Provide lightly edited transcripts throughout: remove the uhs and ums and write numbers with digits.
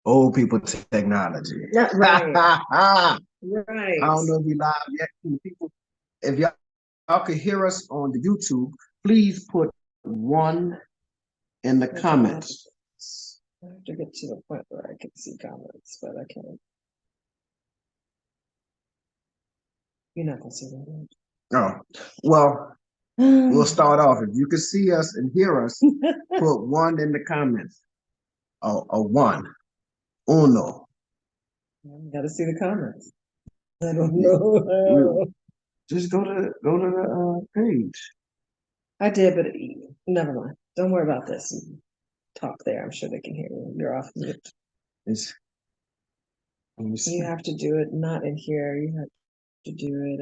Old people technology. Right. I Right. don't know if we live yet. People, if y'all could hear us on the YouTube, please put one in the Okay, comments. I have to get to the point where I can see comments, but I can't. You're not gonna see that. Oh, well, we'll start off. If you can see us and hear us, put one in the comments. A one. Uno. Gotta see the comments. I don't know. Just go to the page. I did, but never mind. Don't worry about this. Talk there. I'm sure they can hear you. You're off mute. It's, You have to do it not in here. You have to do it.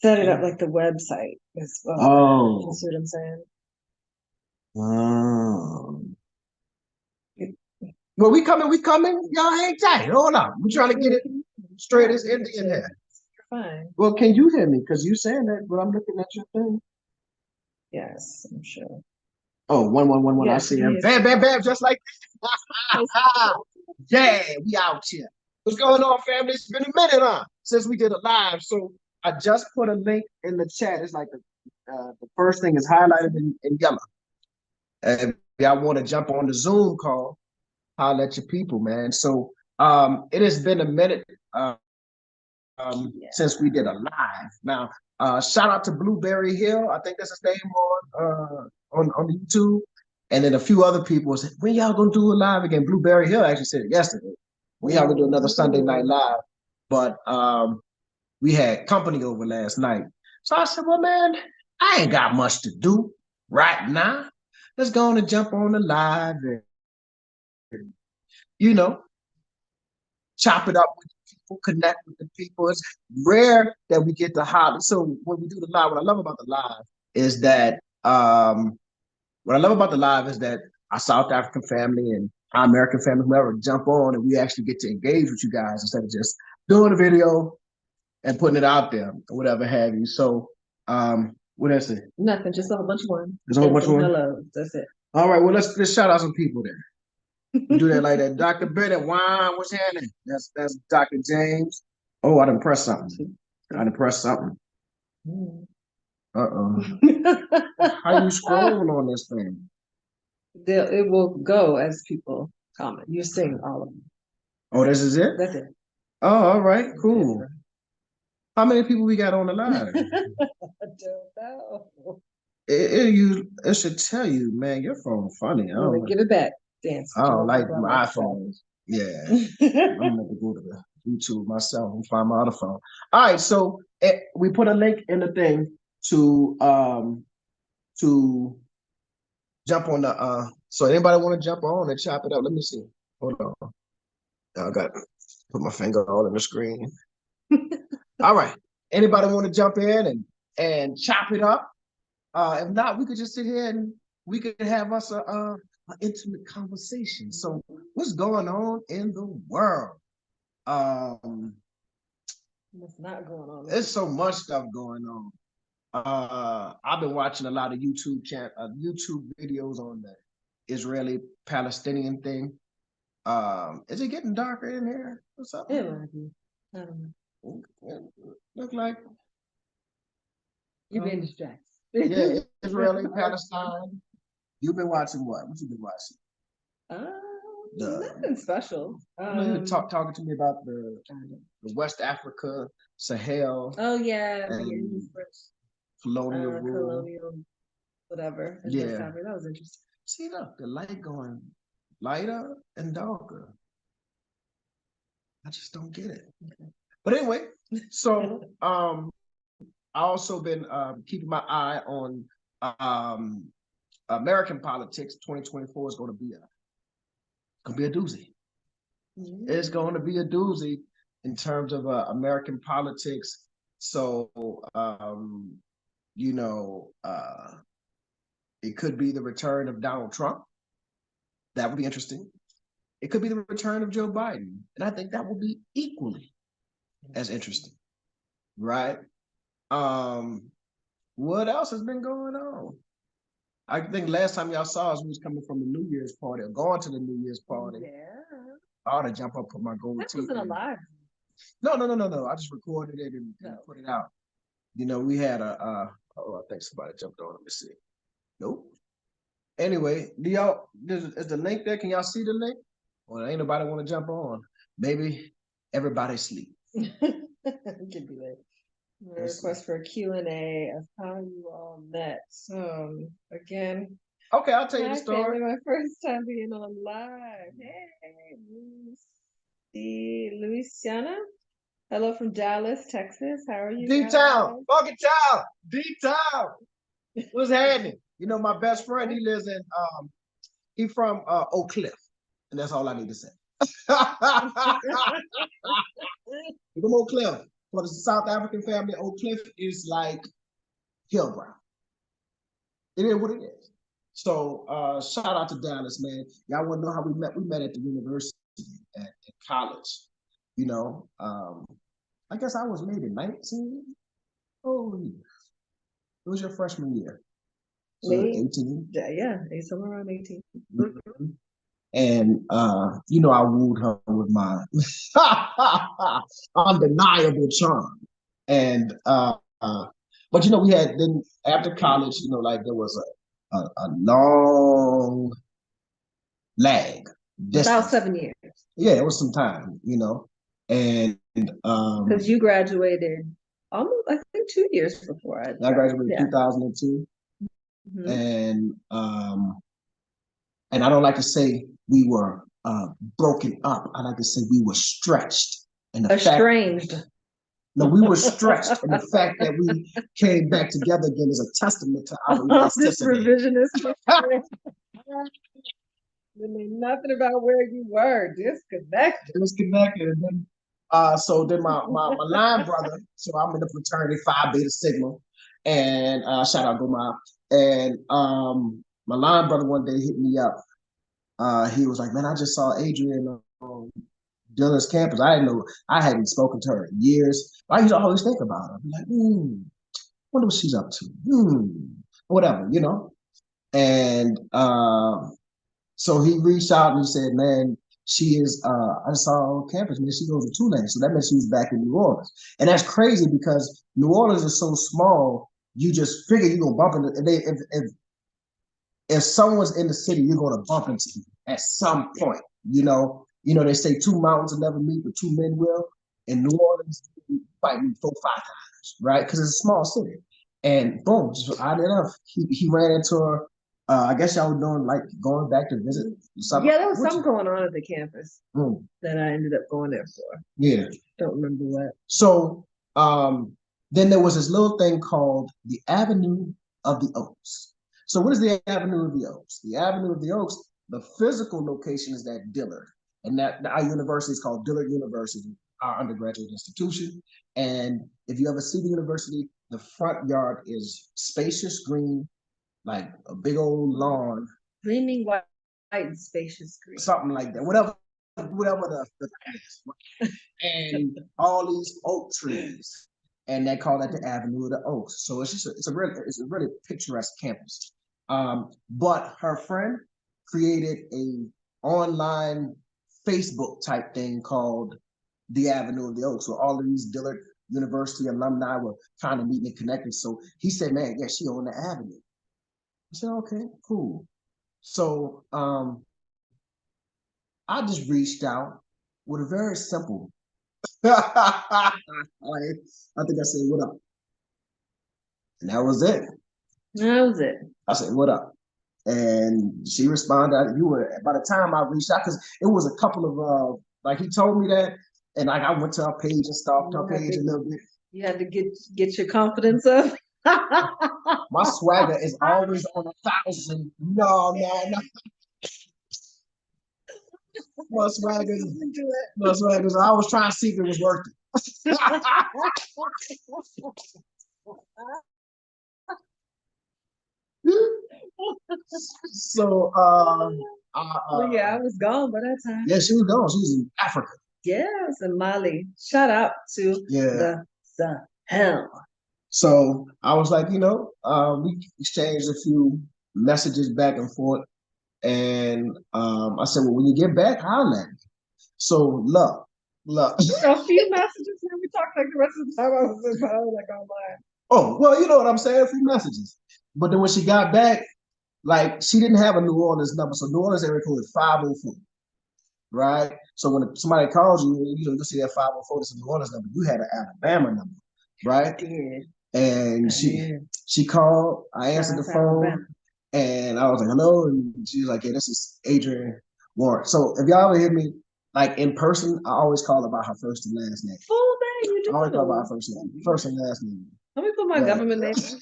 Set it up like the website as well. Oh. You see what I'm saying? Well, we coming. Y'all hang tight. Hold on. We trying to get it straight as Indian here. You're fine. Well, can you hear me? Because you saying that, but I'm looking at your thing. Yes, I'm sure. Oh, 1 1 1 1. I see him. Bam, bam, bam, just like yeah, we out here. What's going on, family? It's been a minute, huh? Since we did a live. So I just put a link in the chat. It's like the first thing is highlighted in yellow. If y'all want to jump on the Zoom call, holler at your people, man. So it has been a minute since we did a live. Now, shout out to Blueberry Hill. I think that's his name on the YouTube. And then a few other people said, when y'all gonna do a live again? Blueberry Hill actually said it yesterday. We have to do another Sunday night live. But we had company over last night. So I said, well, man, I ain't got much to do right now. Let's go on and jump on the live and chop it up with people, connect with the people. It's rare that we get to holler. So when we do the live, what I love about the live is that our South African family and our American family, whoever, jump on and we actually get to engage with you guys instead of just doing a video and putting it out there or whatever have you. So what else? Nothing, just a whole bunch of ones. There's a whole bunch of ones. Hello, that's it. All right, well let's shout out some people there. Do that like that. Dr. Bennett, what's happening? That's Dr. James. Oh, I done pressed something. Uh-oh. How you scroll on this thing? It will go as people comment. You're seeing all of them. Oh, this is it? That's it. Oh, all right, cool. How many people we got on the line? I don't know. It should tell you, man, your phone funny. Give it back, dance. I don't like my iPhones. Yeah. I'm gonna go to the YouTube myself and find my other phone. All right, so we put a link in the thing to jump on the so anybody want to jump on and chop it up? Let me see. Hold on. I got to put my finger all in the screen. All right. Anybody want to jump in and chop it up? If not, we could just sit here and we could have us an intimate conversation. So what's going on in the world? What's not going on? There's so much stuff going on. I've been watching a lot of YouTube videos on the Israeli-Palestinian thing. Is it getting darker in here or something? It might be. I don't know. Look like you're being distracted. Yeah, Israeli, Palestine. You've been watching what? What you been watching? Nothing special. You were talking to me about the West Africa, Sahel. Oh yeah, colonial whatever. Yeah, that was interesting. See, look, the light going lighter and darker. I just don't get it. Okay. But anyway, so I also been keeping my eye on American politics. 2024 is going to be a doozy. Mm-hmm. It's going to be a doozy in terms of American politics. So it could be the return of Donald Trump. That would be interesting. It could be the return of Joe Biden. And I think that will be equally as interesting. Right? What else has been going on? I think last time y'all saw us, we was coming from the New Year's party or going to the New Year's party. Yeah. I ought to jump up, put my gold That teeth wasn't in. alive. No. I just recorded it and put it out. You know, we had I think somebody jumped on. Let me see. Nope. Anyway, is the link there? Can y'all see the link? Well, ain't nobody want to jump on. Maybe everybody sleep. Could be that. Request for a Q&A of how you all met. Again. Okay, I'll tell you the story. Family, my first time being on live. Hey, Louisiana. Hello from Dallas, Texas. How are you? D-Town, fucking town, D-Town. What's happening? You know, my best friend, he lives in he from Oak Cliff, and that's all I need to say. From Oak Cliff. For the South African family, Oak Cliff is like Hillbrow. It is what it is. So shout out to Dallas, man. Y'all want to know how we met? We met at the university at college. You know, I guess I was maybe 19. Oh, it was your freshman year. So 18. Yeah, somewhere around 18. Mm-hmm. And you know, I wooed her with my undeniable charm. And but you know, we had then after college, you know, like there was a long lag. About 7 years. Yeah, it was some time, you know. And because you graduated almost, I think, 2 years before I graduated in 2002. Mm-hmm. And I don't like to say we were broken up. I like to say we were stretched. And estranged. No, we were stretched. And the fact that we came back together again is a testament to our elasticity. This revisionist. Nothing about where you were. Disconnected. And then, so then my line brother, so I'm in the fraternity Phi Beta Sigma, and shout out Go Mob. And my line brother one day hit me up. He was like, man, I just saw Adrian on Dylan's campus. I didn't know, I hadn't spoken to her in years. I used to always think about her. I'm like, wonder what she's up to. Whatever, you know. And so he reached out and he said, man, she is, I saw on campus, man, she goes to Tulane. So that meant she was back in New Orleans. And that's crazy because New Orleans is so small, you just figure you're going to bump into, if someone's in the city, you're going to bump into them at some point. You know, they say two mountains will never meet, but two men will. In New Orleans, you might meet 4 or 5 times, right? Because it's a small city. And boom, just oddly enough, he ran into her. I guess y'all were doing like going back to visit. Yeah, there was something going on at the campus that I ended up going there for. Yeah. Don't remember what. So then there was this little thing called the Avenue of the Oaks. So what is the Avenue of the Oaks? The Avenue of the Oaks, the physical location is at Dillard. And that our university is called Dillard University, our undergraduate institution. And if you ever see the university, the front yard is spacious green, like a big old lawn. Gleaming white and spacious green. Something like that. Whatever the is. And all these oak trees. And they call that the Avenue of the Oaks. So it's a really picturesque campus. But her friend created a online Facebook type thing called the Avenue of the Oaks. So all of these Dillard University alumni were kind of meeting and connecting. So he said, man, yeah, she on the Avenue. I said, okay, cool. So I just reached out with a very simple, I think I said, what up? And that was it. I said, what up? And she responded, you were, by the time I reached out, because it was a couple of, like he told me that, and like I went to her page and stalked her page a little bit. You had to get your confidence up. My swagger is always on 1,000. No. My swagger is, I was trying to see if it was worth it. So yeah, I was gone by that time. Yeah, she was gone. She was in Africa. Yes, in Mali. Shout out to the Sahel. So I was like, we exchanged a few messages back and forth. And I said, well, when you get back, holler at me. So look. A few messages, and we talked like the rest of the time I was like online. Oh, well, you know what I'm saying? A few messages. But then when she got back, like she didn't have a New Orleans number. So New Orleans area code is 504. Right? So when somebody calls you, you see that 504, it's a New Orleans number. You had an Alabama number, right? Yeah. And she called, I answered the phone, Alabama. And I was like, hello. And she was like, yeah, this is Adrian Warren. So if y'all ever hear me like in person, I always call her by her first and last name. Full name, you do. I always call her by her first and last name. Let me put my government name. And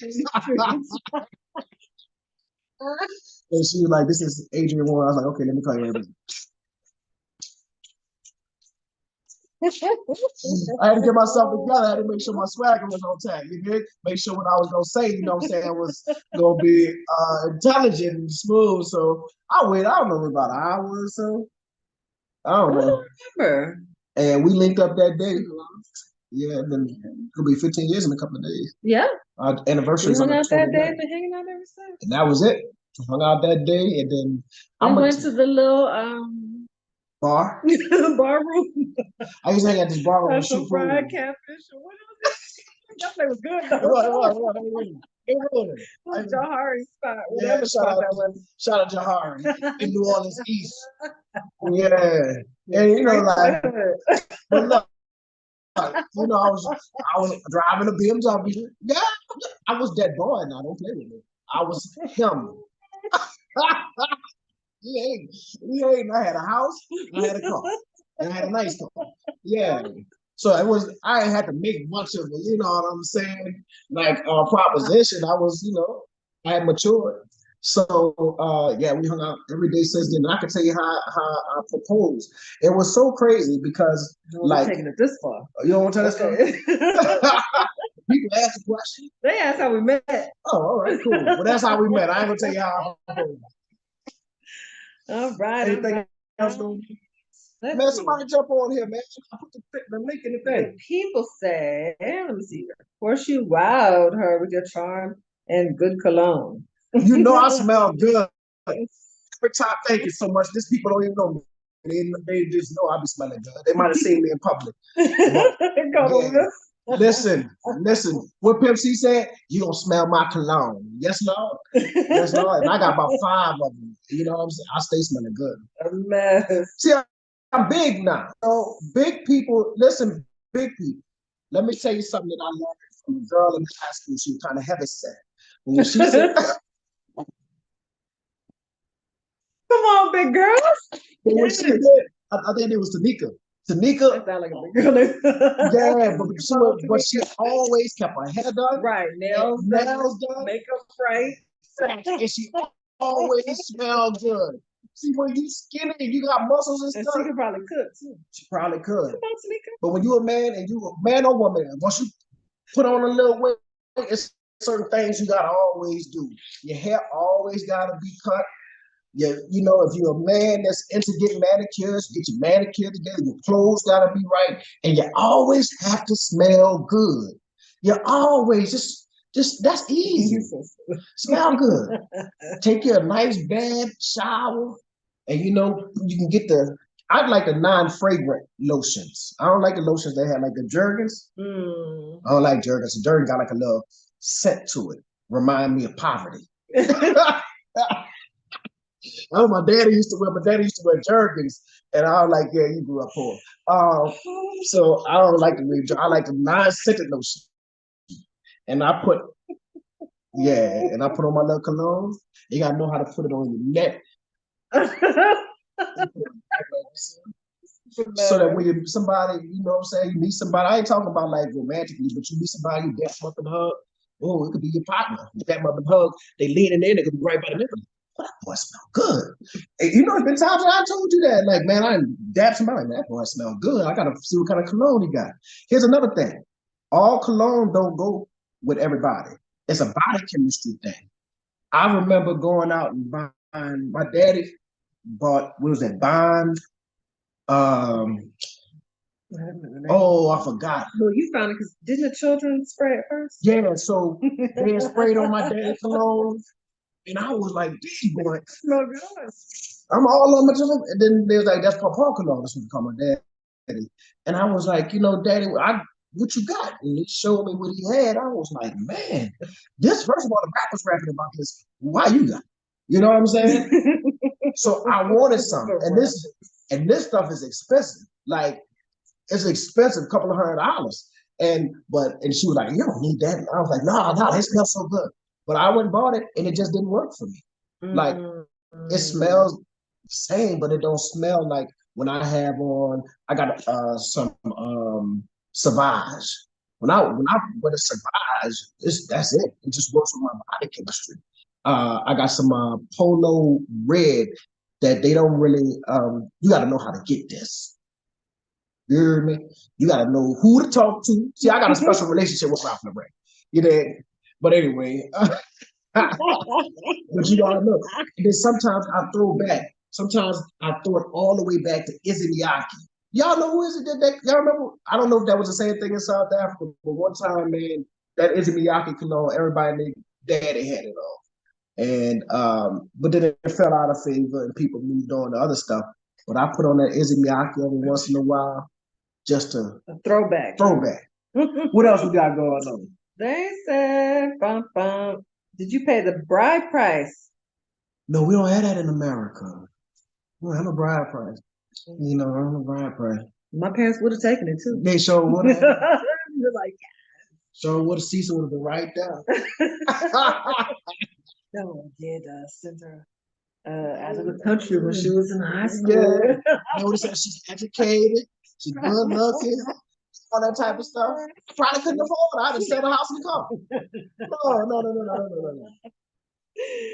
she was like, this is Adrian Warren. I was like, okay, let me call you everything. I had to get myself together. I had to make sure my swagger was on tag. You did make sure what I was gonna say, you know what I'm saying, was gonna be intelligent and smooth. So I waited, I don't know, about an hour or so. I don't know. I remember. And we linked up that day. Yeah, and then it'll be 15 years in a couple of days. Yeah. Our anniversary. We hung out that day, been hanging out ever since. And that was it. We hung out that day, and then I went to the little bar. Bar room. I used to hang at this bar room. Some fried catfish or what was it? That place was good though. It was Jahari's spot. Whatever spot that was. Shout out Jahari in New Orleans East. Yeah. And you know, like, but look, you know, I was driving a BMW. Yeah, I was that boy now. Don't play with me. I was him. He ain't. I had a house, I had a car, and I had a nice car. Yeah. So it was, I had to make much of it, you know what I'm saying? Like proposition, I was, you know, I had matured. So yeah, we hung out every day since then. And I can tell you how I proposed. It was so crazy because like taking it this far. You don't want to tell us story? People ask the question. They asked how we met. Oh, all right, cool. Well, that's how we met. I ain't gonna tell you how I proposed. All right. Anything else going on? Man, somebody jump on here, man. I put the link in the thing. People say, let me see. Of course, you wowed her with your charm and good cologne. You know I smell good. Every time, thank you so much. These people don't even know me. They just know I be smelling good. They might have seen me in public. Yeah. Listen. What Pimp C said, you don't smell my cologne. Yes, Lord. Yes, Lord. And I got about 5 of them. You know what I'm saying? I stay smelling good. A mess. See, I'm big now. So big people, listen, big people. Let me tell you something that I learned from a girl in high school. She was kind of heavy set. When she said, come on, big girl. When she did, I think it was Tanika. That sound like a big girl. Yeah, but she always kept her hair done. Right, nails done, makeup right. And she always smelled good. See, when you skinny and you got muscles and stuff. She could probably cook too. She probably could. But when you a man and you a man or woman, once you put on a little weight, it's certain things you gotta always do. Your hair always gotta be cut. You know, if you're a man that's into getting manicures, get your manicure together, your clothes gotta be right, and you always have to smell good. You always just that's easy. Smell good. Take you a nice bath, shower, and you know, you can get I'd like the non-fragrant lotions. I don't like the lotions they have, like the Jergens. I don't like Jergens. The Jergens got like a little scent to it. Remind me of poverty. Oh, my daddy used to wear Jergens, and I was like, yeah, you grew up poor. So I don't like I like the non-scented lotion. And I put on my little cologne. You gotta know how to put it on your neck. So that when you somebody, you know what I'm saying, you meet somebody, I ain't talking about like romantically, but you meet somebody, you dap them up and hug. Oh, it could be your partner. You dap them up and hug, they lean in there, they could be right by the nipple. That boy smell good. And you know, it's been times that I told you that. Like, man, I dap somebody, that boy smell good. I gotta see what kind of cologne he got. Here's another thing. All cologne don't go with everybody. It's a body chemistry thing. I remember going out and buying, my daddy bought, what was that, Bond? Oh, I forgot. Well, you found it because didn't the children spray it first? Yeah, so they sprayed on my dad's cologne. And I was like, "Dang, boy, Oh God. I'm all on my time." And then they was like, "That's Papa cologne. That's what we call my daddy." And I was like, Daddy, what you got? And he showed me what he had. I was like, man, this, first of all, the rapper's rapping about this. Why you got it? You know what I'm saying? So I wanted some. And this stuff is expensive. Like, it's expensive, a couple of $100. And she was like, "You don't need that." And I was like, no, it smells so good. But I went and bought it and it just didn't work for me. Like, it smells the same, but it don't smell like when I have on. I got some Sauvage. When wear a Sauvage, that's it. It just works with my body chemistry. I got some Polo Red that they don't really. You got to know how to get this. You hear me? You got to know who to talk to. See, I got a special relationship with Ralph Lauren. You know. But anyway. But you gotta know. And then sometimes I throw back. Sometimes I throw it all the way back to Izzy Miyake. Y'all know who is it? Y'all remember? I don't know if that was the same thing in South Africa, but one time, man, that Izzy Miyake cologne, everybody, their daddy had it on. And but then it fell out of favor and people moved on to other stuff. But I put on that Izzy Miyake every once in a while just to a throwback. What else we got going on? They said, bum, bum. Did you pay the bride price? No, we don't have that in America. We don't have a bride price. I don't have a bride price. My parents would have taken it too. They sure would have. You're like, yeah. Sure would have. Cecil would have been right there. No, did send her out of the country when she was in high school. Yeah. Notice that she's educated, she's good looking, all that type of stuff. Probably couldn't afford it. I'd have sell the house in the car.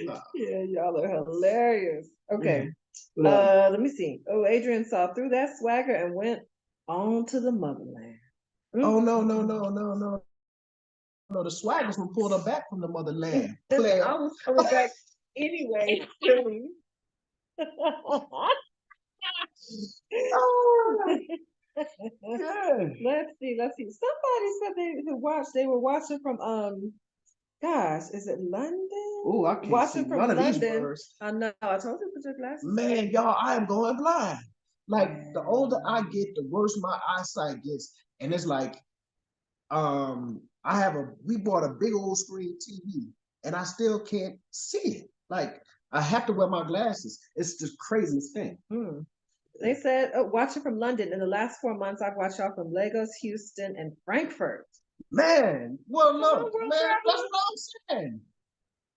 No. Yeah, y'all are hilarious. Okay. Let me see. Oh, Adrian saw through that swagger and went on to the motherland. Oh, no. No, the swagger's gonna pull her back from the motherland. Player. I was coming back anyway. Let's see. Somebody said they were watching from gosh, is it London? Oh, I can't watching see from none London. of these words. I know. I told you to put your glasses. Man, y'all, I am going blind. Like, the older I get, the worse my eyesight gets. And it's like, we bought a big old screen TV and I still can't see it. Like, I have to wear my glasses. It's the craziest thing. They said, watching from London. In the last 4 months, I've watched y'all from Lagos, Houston, and Frankfurt. Man, well, look, man, that's what I'm saying.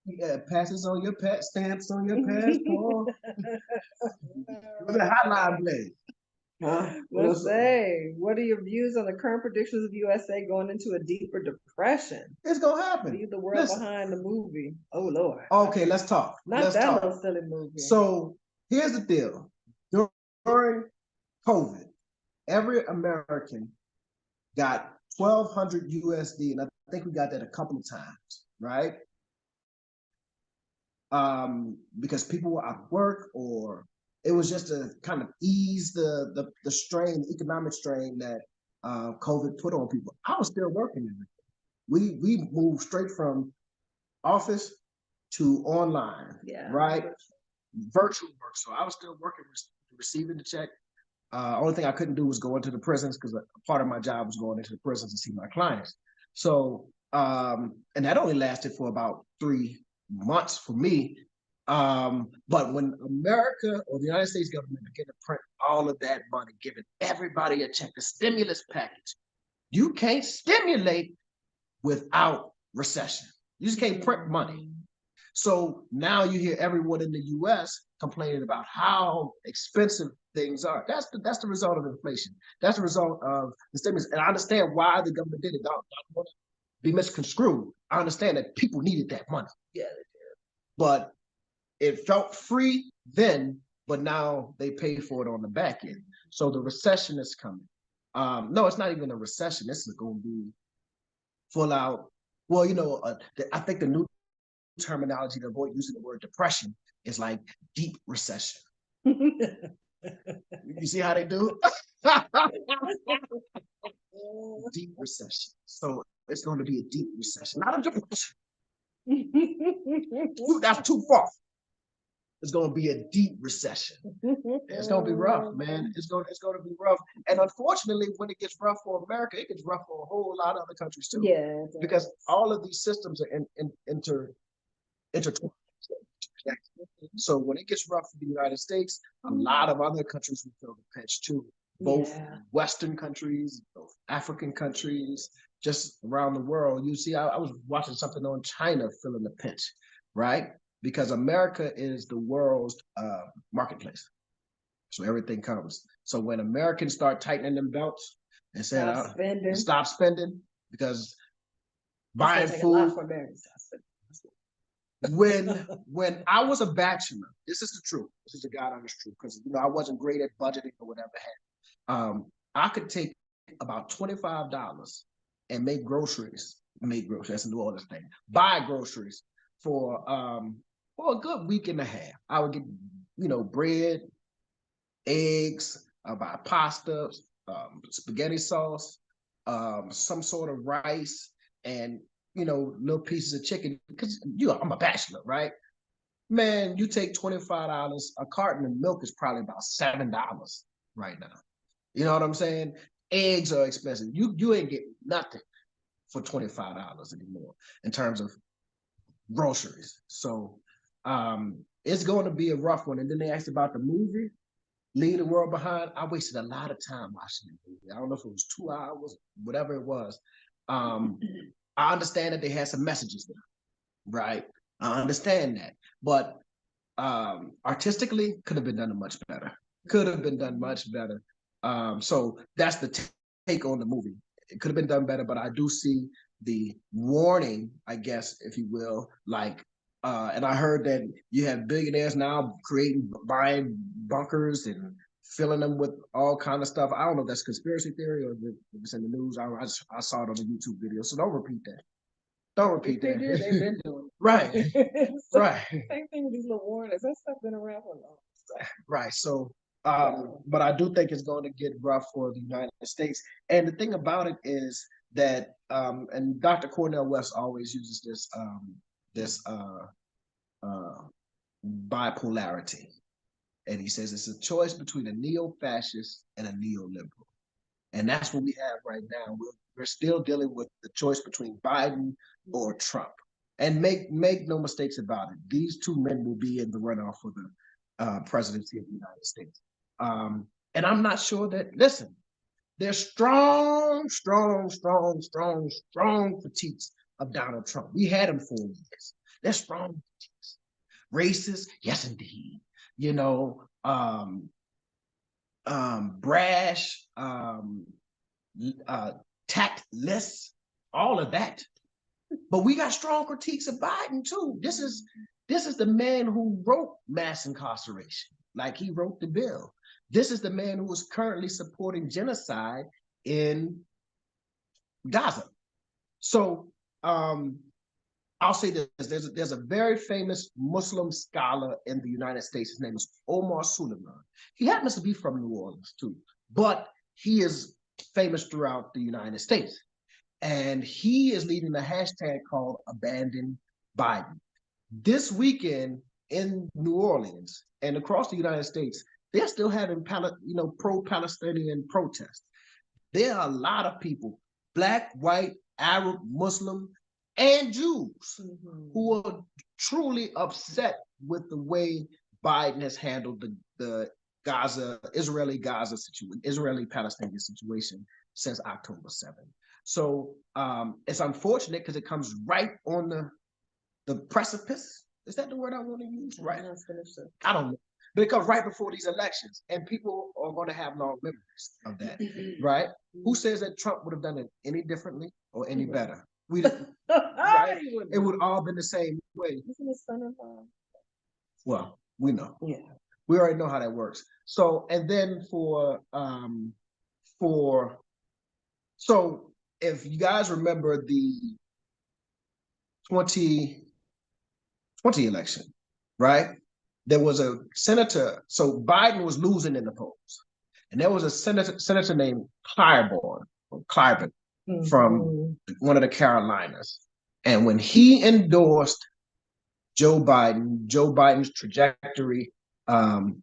You got passes on your stamps on your passport. With a hotline blade. Let's say, what are your views on the current predictions of USA going into a deeper depression? It's gonna happen. Leave the world behind the movie. Oh Lord. Okay, let's talk. Not that little silly movie. So here's the deal. During COVID, every American got 1,200 USD, and I think we got that a couple of times, right? Because people were out of work, or it was just to kind of ease the strain, the economic strain that COVID put on people. I was still working in it. We moved straight from office to online, right? Virtual work. So I was still working, receiving the check. Only thing I couldn't do was go into the prisons because a part of my job was going into the prisons to see my clients. So, and that only lasted for about 3 months for me. But when America or the United States government began to print all of that money, giving everybody a check, the stimulus package, you can't stimulate without recession. You just can't print money. So now you hear everyone in the U.S. complaining about how expensive things are. That's the result of inflation. That's the result of the stimulus. And I understand why the government did it. I don't want to be misconstrued. I understand that people needed that money. Yeah, they did. But it felt free then, but now they pay for it on the back end. So the recession is coming. No, it's not even a recession. This is going to be full out. Well, I think the new terminology to avoid using the word depression is like deep recession. You see how they do it? Deep recession. So it's going to be a deep recession, not a depression. That's too far. It's going to be a deep recession. It's going to be rough, man. It's going to be rough. And unfortunately, when it gets rough for America, it gets rough for a whole lot of other countries too. Yeah. Because all of these systems are intertwined. So when it gets rough for the United States, a lot of other countries will feel the pinch too. Both Western countries, both African countries, just around the world. You see, I was watching something on China feeling the pinch, right? Because America is the world's marketplace. So everything comes. So when Americans start tightening them belts and saying, stop spending, because buying food. When I was a bachelor, this is the truth. This is the God honest truth, because I wasn't great at budgeting or whatever. I could take about $25 and make groceries. That's a New Orleans thing. Buy groceries for a good week and a half. I would get, bread, eggs, I'll buy pasta, spaghetti sauce, some sort of rice, and little pieces of chicken, because I'm a bachelor, right? Man, you take $25, a carton of milk is probably about $7 right now. You know what I'm saying? Eggs are expensive. You ain't getting nothing for $25 anymore in terms of groceries. So it's going to be a rough one. And then they asked about the movie, Leave the World Behind. I wasted a lot of time watching the movie. I don't know if it was 2 hours, whatever it was. I understand that they had some messages there, right? I understand that. But artistically, could have been done much better. Could have been done much better. So that's the take on the movie. It could have been done better, but I do see the warning, I guess, if you will, and I heard that you have billionaires now buying bunkers and filling them with all kind of stuff. I don't know if that's conspiracy theory or if it's in the news. I saw it on a YouTube video, so don't repeat that. Don't repeat that. They've been doing it. Right. Right. Same thing with these little warnings. That stuff been around for a long time. Right. So, but I do think it's going to get rough for the United States. And the thing about it is that, and Dr. Cornel West always uses this bipolarity. And he says it's a choice between a neo-fascist and a neoliberal. And that's what we have right now. We're still dealing with the choice between Biden or Trump. And make no mistakes about it. These two men will be in the runoff for the presidency of the United States. And I'm not sure that, listen, there's strong critiques of Donald Trump. We had him for years. There's strong critiques. Racist, yes, indeed. Brash, tactless, all of that. But we got strong critiques of Biden too. This is the man who wrote mass incarceration. Like, he wrote the bill. This is the man who is currently supporting genocide in Gaza. So I'll say this: there's a very famous Muslim scholar in the United States. His name is Omar Suleiman. He happens to be from New Orleans too, but he is famous throughout the United States. And he is leading a hashtag called Abandon Biden. This weekend in New Orleans and across the United States, they're still having pro-Palestinian protests. There are a lot of people, Black, white, Arab, Muslim, and Jews, who are truly upset with the way Biden has handled the Israeli-Gaza situation, Israeli-Palestinian situation since October 7th. So it's unfortunate because it comes right on the precipice. Is that the word I want to use? Right. I don't know. But it comes right before these elections, and people are going to have long memories of that, right? Who says that Trump would have done it any differently or any better? Right? It would all been the same way. Well, we know. Yeah. We already know how that works. So, and then so if you guys remember the 2020 election, right? There was a senator, so Biden was losing in the polls. And there was a senator named Clyburn from one of the Carolinas. And when he endorsed Joe Biden's trajectory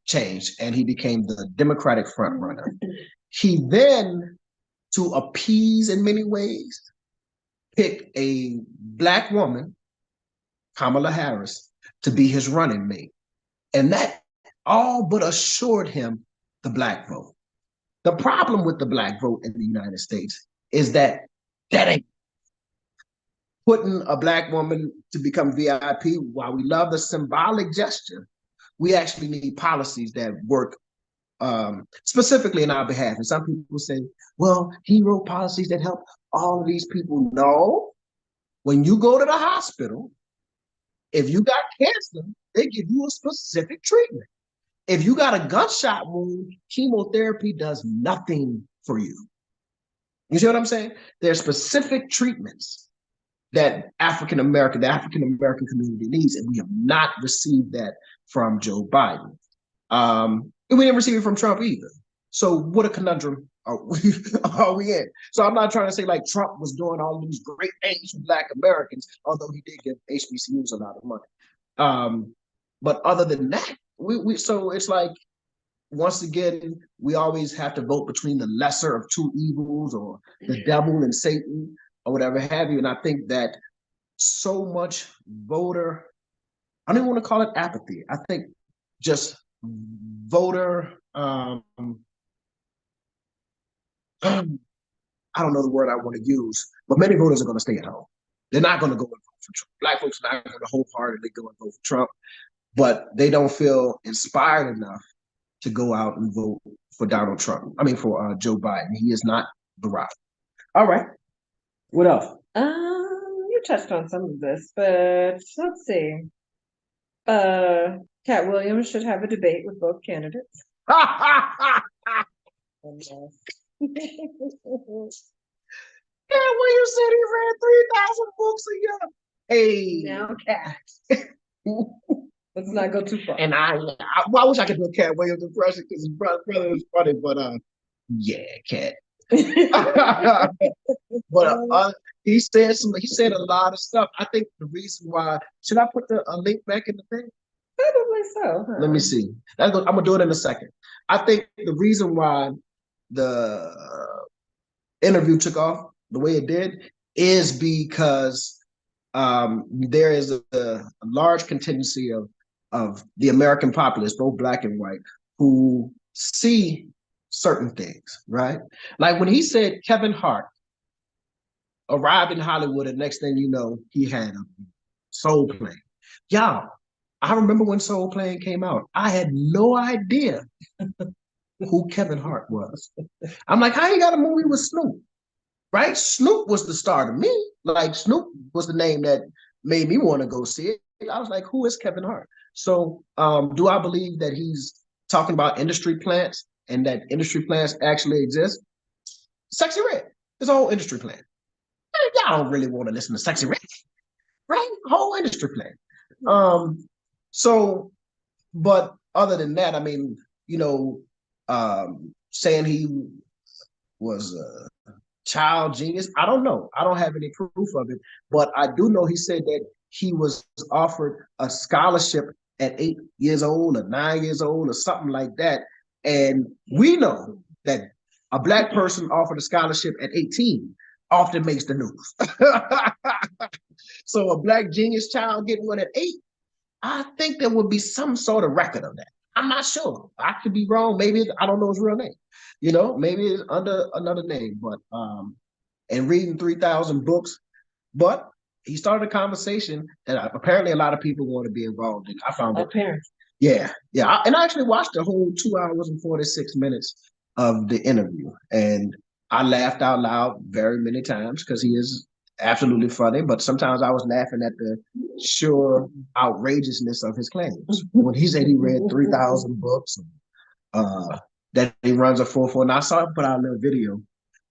changed, and he became the Democratic frontrunner. He then, to appease in many ways, picked a Black woman, Kamala Harris, to be his running mate. And that all but assured him the Black vote. The problem with the Black vote in the United States is that ain't putting a Black woman to become VIP. While we love the symbolic gesture, we actually need policies that work specifically in our behalf. And some people say, well, he wrote policies that help all of these people. No. When you go to the hospital, if you got cancer, they give you a specific treatment. If you got a gunshot wound, chemotherapy does nothing for you. You see what I'm saying? There are specific treatments that the African American community needs, and we have not received that from Joe Biden. And we didn't receive it from Trump either. So what a conundrum are we in? So I'm not trying to say like Trump was doing all these great things for Black Americans, although he did give HBCUs a lot of money. But other than that, so it's like, once again, we always have to vote between the lesser of two evils, or the devil and Satan, or whatever have you. And I think that so much voter, I don't even want to call it apathy. I think just voter, I don't know the word I want to use, but many voters are going to stay at home. They're not going to go and vote for Trump. Black folks are not going to wholeheartedly go and vote for Trump, but they don't feel inspired enough to go out and vote for Donald Trump. I mean, for Joe Biden. He is not the rock. All right. What else? You touched on some of this, but let's see. Katt Williams should have a debate with both candidates. Katt Williams said he read 3,000 books a year. Hey. Now, Katt. Let's not go too far. And I wish I could do a Katt Williams impression because his brother is funny, but yeah, Katt. But he said a lot of stuff. I think the reason why, should I put a link back in the thing? Probably so. Huh? Let me see. I'm gonna do it in a second. I think the reason why the interview took off the way it did is because there is a large contingency of the American populace, both Black and white, who see certain things, right? Like when he said Kevin Hart arrived in Hollywood, and next thing you know, he had a Soul Plane. Y'all, I remember when Soul Plane came out. I had no idea who Kevin Hart was. I'm like, how you got a movie with Snoop? Right? Snoop was the star to me. Like, Snoop was the name that made me want to go see it. I was like, who is Kevin Hart? So do I believe that he's talking about industry plants and that industry plants actually exist? Sexy Red. There's a whole industry plant. Y'all don't really want to listen to Sexy Red, right? Whole industry plant. So, but other than that, I mean, saying he was a child genius, I don't know. I don't have any proof of it, but I do know he said that he was offered a scholarship at 8 years old or 9 years old or something like that. And we know that a Black person offered a scholarship at 18 often makes the news. So a Black genius child getting one at 8, I think there would be some sort of record of that. I'm not sure. I could be wrong. Maybe I don't know his real name. Maybe it's under another name. But and reading 3,000 books, but he started a conversation that apparently a lot of people want to be involved in. I found it. Yeah. And I actually watched the whole 2 hours and 46 minutes of the interview, and I laughed out loud very many times because he is absolutely funny. But sometimes I was laughing at the sure outrageousness of his claims when he said he read 3,000 books, that he runs a 4.4. And I saw him put out a little video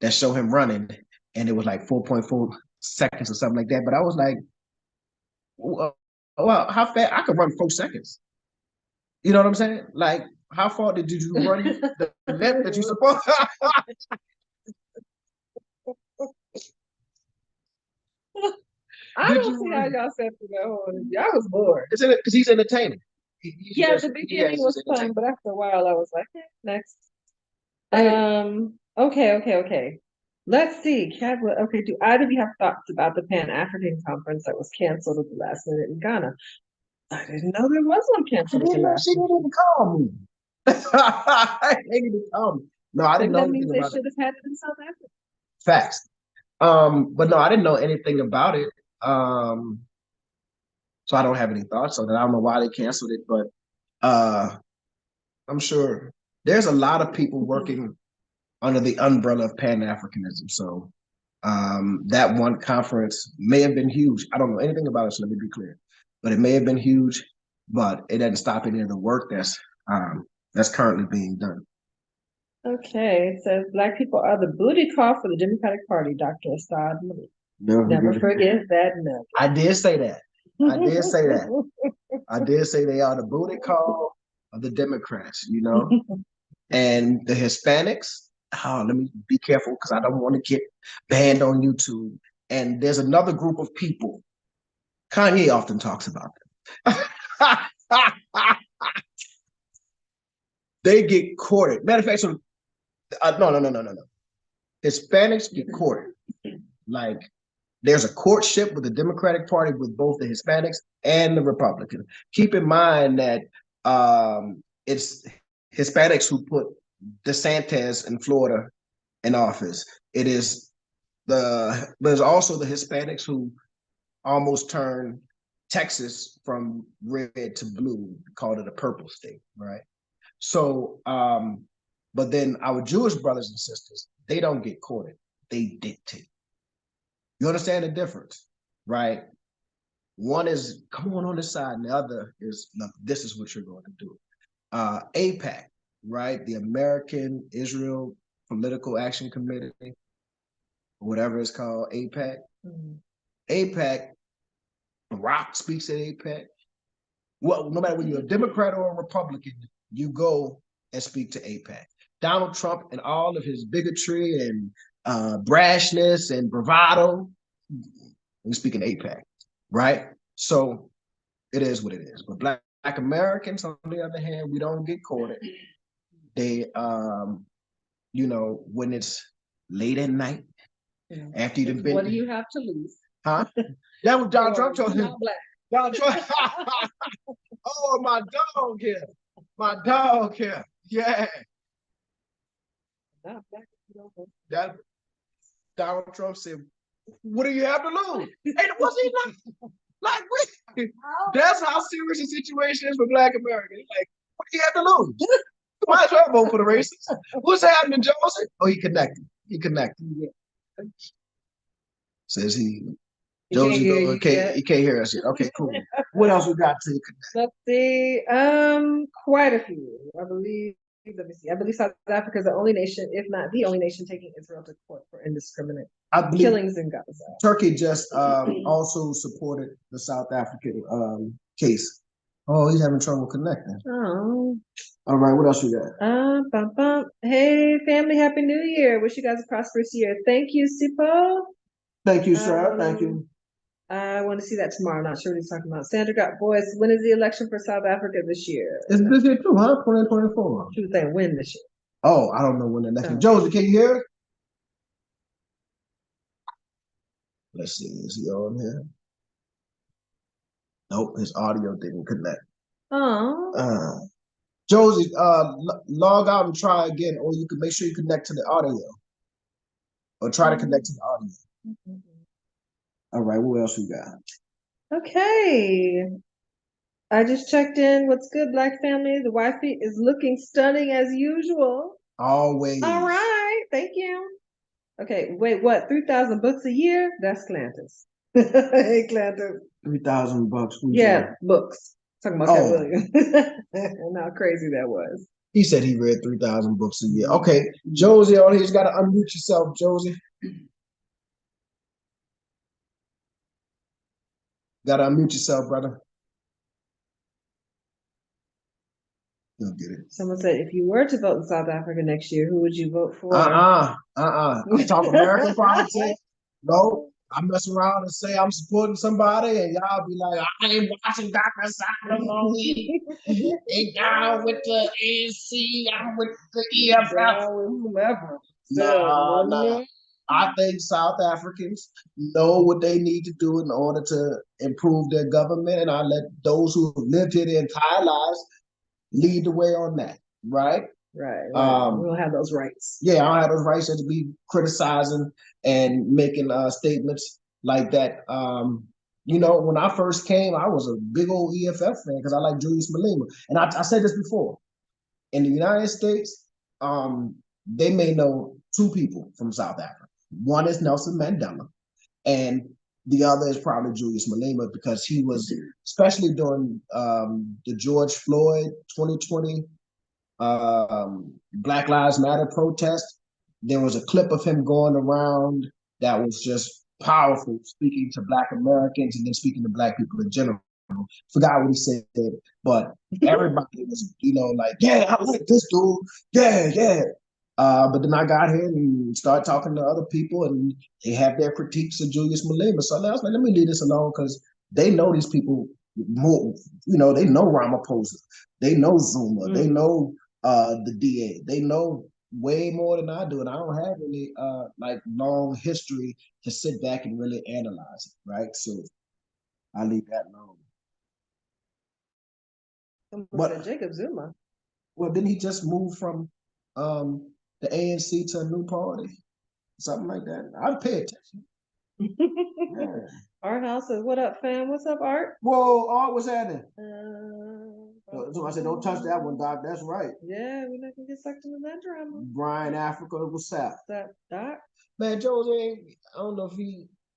that showed him running, and it was like 4.4 seconds or something like that. But I was like, well, how fast? I could run 4 seconds. You know what I'm saying? Like, how far did you run the length that you supposed? I don't see how y'all sat through that whole interview. I was bored. It's in it because he's entertaining. Yeah, the beginning was fun, but after a while I was like, next. Okay. Let's see. Okay, do either of you have thoughts about the Pan-African conference that was canceled at the last minute in Ghana? I didn't know there was one canceled at the last minute. She didn't even call me. They didn't call me. No, I didn't know anything about it. They should have had it in South Africa. Facts. But no, I didn't know anything about it. So I don't have any thoughts on it. I don't know why they canceled it, but I'm sure there's a lot of people working under the umbrella of Pan-Africanism. So that one conference may have been huge. I don't know anything about it, so let me be clear. But it may have been huge, but it doesn't stop any of the work that's currently being done. Okay, it says Black people are the booty call for the Democratic Party, Dr. Assad Malik. Never forget that nugget. I did say that. I did say that. I did say they are the booty call of the Democrats, you know. And the Hispanics, let me be careful because I don't want to get banned on YouTube. And there's another group of people. Kanye often talks about them. They get courted. Matter of fact, so no. Hispanics get courted. Like there's a courtship with the Democratic Party with both the Hispanics and the Republicans. Keep in mind that it's Hispanics who put DeSantis in Florida in office. There's also the Hispanics who almost turned Texas from red to blue, called it a purple state, right? So, but then our Jewish brothers and sisters, they don't get courted, they dictate. You understand the difference, right? One is, come on this side, and the other is, look, this is what you're going to do. AIPAC, right? The American Israel Political Action Committee, whatever it's called, AIPAC. Mm-hmm. AIPAC, Barack speaks at AIPAC. Well, no matter whether you're a Democrat or a Republican, you go and speak to AIPAC. Donald Trump and all of his bigotry and brashness and bravado, we speak in AIPAC, right? So it is what it is. But Black Americans, on the other hand, we don't get courted. They, when it's late at night, after you've been. What do you have to lose? Huh? That was Donald Trump told him. Donald Trump. Oh, my dog here. My dog here. Yeah. That Donald Trump said, what do you have to lose? Hey, was he like that's how serious the situation is for Black Americans. Like, what do you have to lose? You might as well vote for the racists. What's happening, Joseph? Oh, he connected. Yeah. Says he. Josie, he can't hear us yet. Okay, cool. What else we got to connect? Let's see. Quite a few. I believe. Let me see. I believe South Africa is the only nation, if not the only nation, taking Israel to court for indiscriminate killings in Gaza. Turkey just also supported the South African case. Oh, he's having trouble connecting. Oh. All right, what else we got? Hey, family, Happy New Year. Wish you guys a prosperous year. Thank you, Sipo. Thank you, sir. Thank you. I want to see that tomorrow. Not sure what he's talking about. Sandra got voice. When is the election for South Africa this year? It's this year too, huh? 2024. She was saying when this year. Oh, I don't know when the election. Josie, can you hear us? Let's see. Is he on here? Nope, his audio didn't connect. Oh. Josie, log out and try again, or you can make sure you connect to the audio. Or try to connect to the audio. Mm-hmm. All right, what else we got? Okay. I just checked in. What's good, Black family? The wifey is looking stunning as usual. Always. All right. Thank you. Okay, wait, what? 3,000 books a year? That's Clantis. Hey, Clantis. 3,000 bucks. Yeah, books. Talking about Katt Williams. And how crazy that was. He said he read 3,000 books a year. Okay, Josie, on here, you got to unmute yourself, Josie. Got to unmute yourself, brother. You'll get it. Someone said, if you were to vote in South Africa next year, who would you vote for? I'm talking American politics. No, I mess around and say I'm supporting somebody, and y'all be like, I ain't watching Dr. Simon. Ain't down with the ANC, I'm with the EFF. Down with whoever. Nah. I think South Africans know what they need to do in order to improve their government, and I let those who have lived here their entire lives lead the way on that, right? Right. We don't have those rights. Yeah, I don't have those rights to be criticizing and making statements like that. When I first came, I was a big old EFF fan because I like Julius Malema. And I said this before. In the United States, they may know two people from South Africa. One is Nelson Mandela, and the other is probably Julius Malema because he was, especially during the George Floyd 2020 Black Lives Matter protest. There was a clip of him going around that was just powerful, speaking to Black Americans and then speaking to Black people in general. Forgot what he said, but everybody was, like, yeah, I like this dude. Yeah, yeah. But then I got here and started talking to other people, and they have their critiques of Julius Malema. So I was like, let me leave this alone because they know these people more. They know Ramaphosa, they know Zuma, they know the DA. They know way more than I do, and I don't have any long history to sit back and really analyze it, right? So I leave that alone. But Jacob Zuma. Well, didn't he just move from the ANC to a new party? Something like that. I'd pay attention. Yeah. Art House says, "What up, fam? What's up, Art?" Whoa, Art, what's happening? So I said, don't touch that one, Doc. That's right. Yeah, we're not gonna get sucked into that drama. Brian Africa, what's up? What's up, Doc? Man, Jose, I don't know if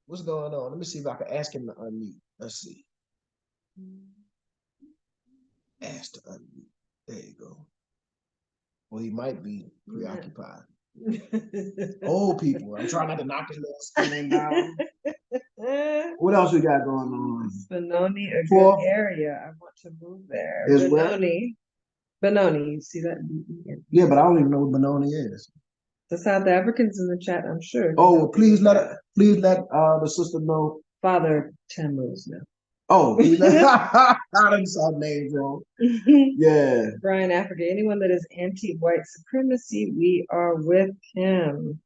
what's going on. Let me see if I can ask him to unmute. Let's see. Ask to unmute. There you go. Well, he might be preoccupied. Old people. I'm trying not to knock his little skin down. What else we got going on? Benoni, a good area. I want to move there. Benoni. Benoni, you see that? Yeah, but I don't even know what Benoni is. The South Africans in the chat, I'm sure. Oh, well, please let the sister know. Father Tammuz now. Oh, I didn't saw names wrong. Yeah. Brian Africa, anyone that is anti-white supremacy, we are with him.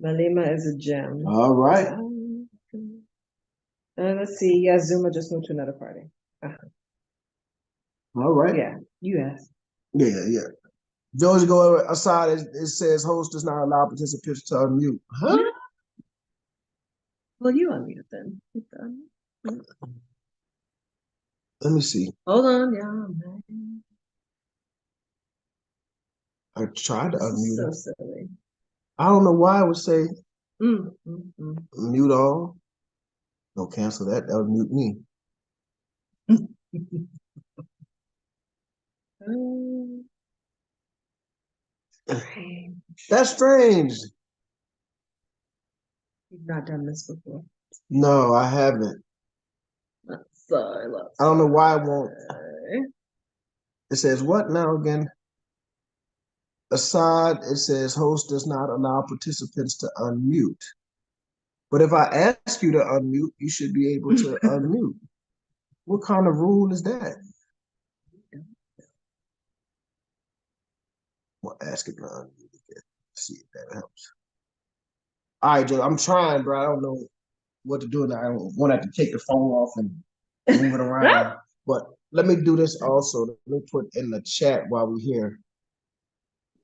Malema is a gem. All right. Let's see. Yeah, Zuma just moved to another party. All right. Yeah, you asked. Yeah. George go aside. It says host does not allow participants to unmute. Huh? Well, you unmute then. Let me see. Hold on, y'all. I tried to unmute. So silly. I don't know why I would say mute all. No, cancel that. That would mute me. That's strange. You've not done this before. No, I haven't. Sorry, I don't know why I won't. It says what now again? Assad, it says host does not allow participants to unmute. But if I ask you to unmute, you should be able to unmute. What kind of rule is that? We'll ask it to unmute again. See if that helps. All right, Joe, I'm trying, bro. I don't know what to do now. I don't want to have to take the phone off and move it around. But let me do this also. Let me put in the chat while we're here.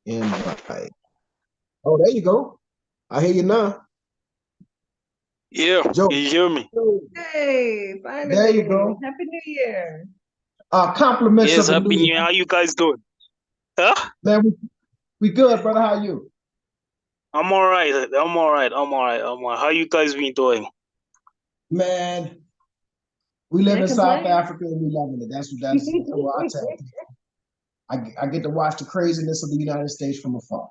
Invite. Oh, there you go. I hear you now. Yeah, Joe, you hear me? Hey, finally. There you go. Happy New Year. Compliments. Yes, Happy New Year. How you guys doing? Huh? Man, we good, brother. How are you? I'm all right. How you guys been doing? Man, we live in South Africa and we loving it. That's what I tell people. I get to watch the craziness of the United States from afar.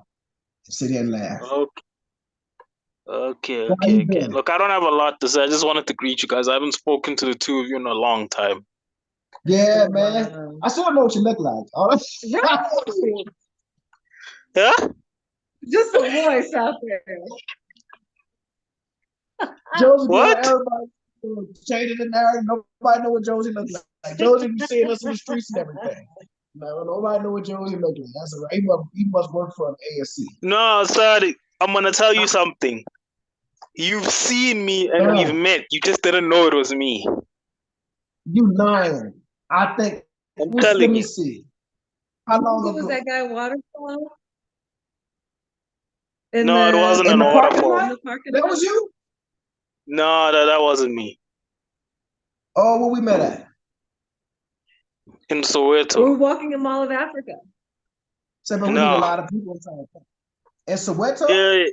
Sit here and laugh. Okay. Look, I don't have a lot to say. I just wanted to greet you guys. I haven't spoken to the two of you in a long time. Yeah, man. I still don't know what you look like. Yeah? Just a voice out there. Josie be on What? everybody changing the narrative. Nobody know what Josie looks like. Josie be seeing us in the streets and everything. No, nobody know what Josie looks like. That's right. He must work for an ASC. No, sorry. I'm gonna tell you something. You've seen me and we've met. You just didn't know it was me. You lying. I think. I'm Let telling me you. see. How long Who ago? was that guy waterfall? No, it wasn't in an the parking waterfall. lot? That was you? No, that wasn't me. Oh, where we met at? In Soweto. We were walking in Mall of Africa. So, but we need a lot of people in Soweto.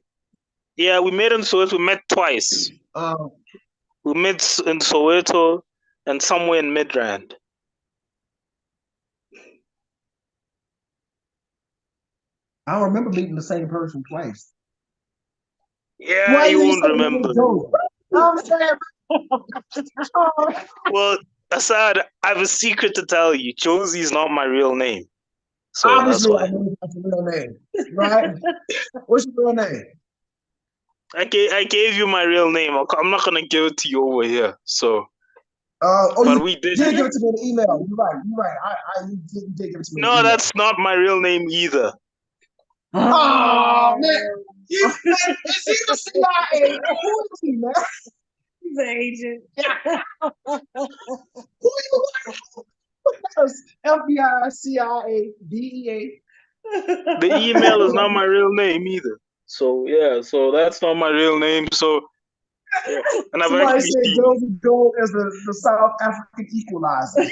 Yeah, we met in Soweto. We met twice. We met in Soweto and somewhere in Midrand. I don't remember meeting the same person twice. Yeah, Why you won't remember. I'm saying. Well, Assad, I have a secret to tell you. Josie is not my real name. So Obviously, that's why. that's your real name, right? What's your real name? I gave you my real name. I'm not gonna give it to you over here. So. But we did. You did give it to me in the email. You're right. You did give it to me. No, that's not my real name either. Oh man, is he the CIA? Who is he, man? He's an agent. Who you? FBI, CIA, DEA. The email is not my real name either. So yeah, so that's not my real name. So yeah. And I've Somebody actually said seen Josie Gold is the South African equalizer.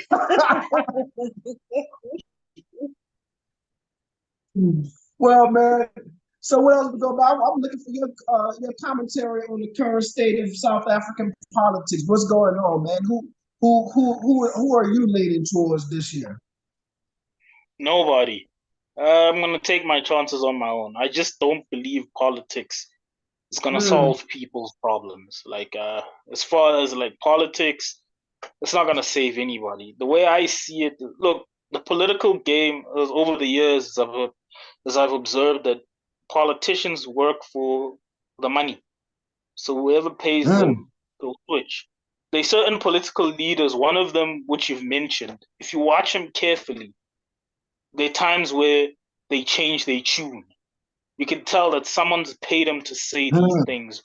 Well, man. So what else we go about? I'm looking for your commentary on the current state of South African politics. What's going on, man? Who are you leaning towards this year? nobody. I'm gonna take my chances on my own. I just don't believe politics is gonna solve people's problems. Like as far as like politics, it's not gonna save anybody. The way I see it, look, the political game is over the years as I've observed that politicians work for the money. So whoever pays them, they'll switch. There's certain political leaders, one of them which you've mentioned, if you watch them carefully, there are times where they change their tune. You can tell that someone's paid them to say these things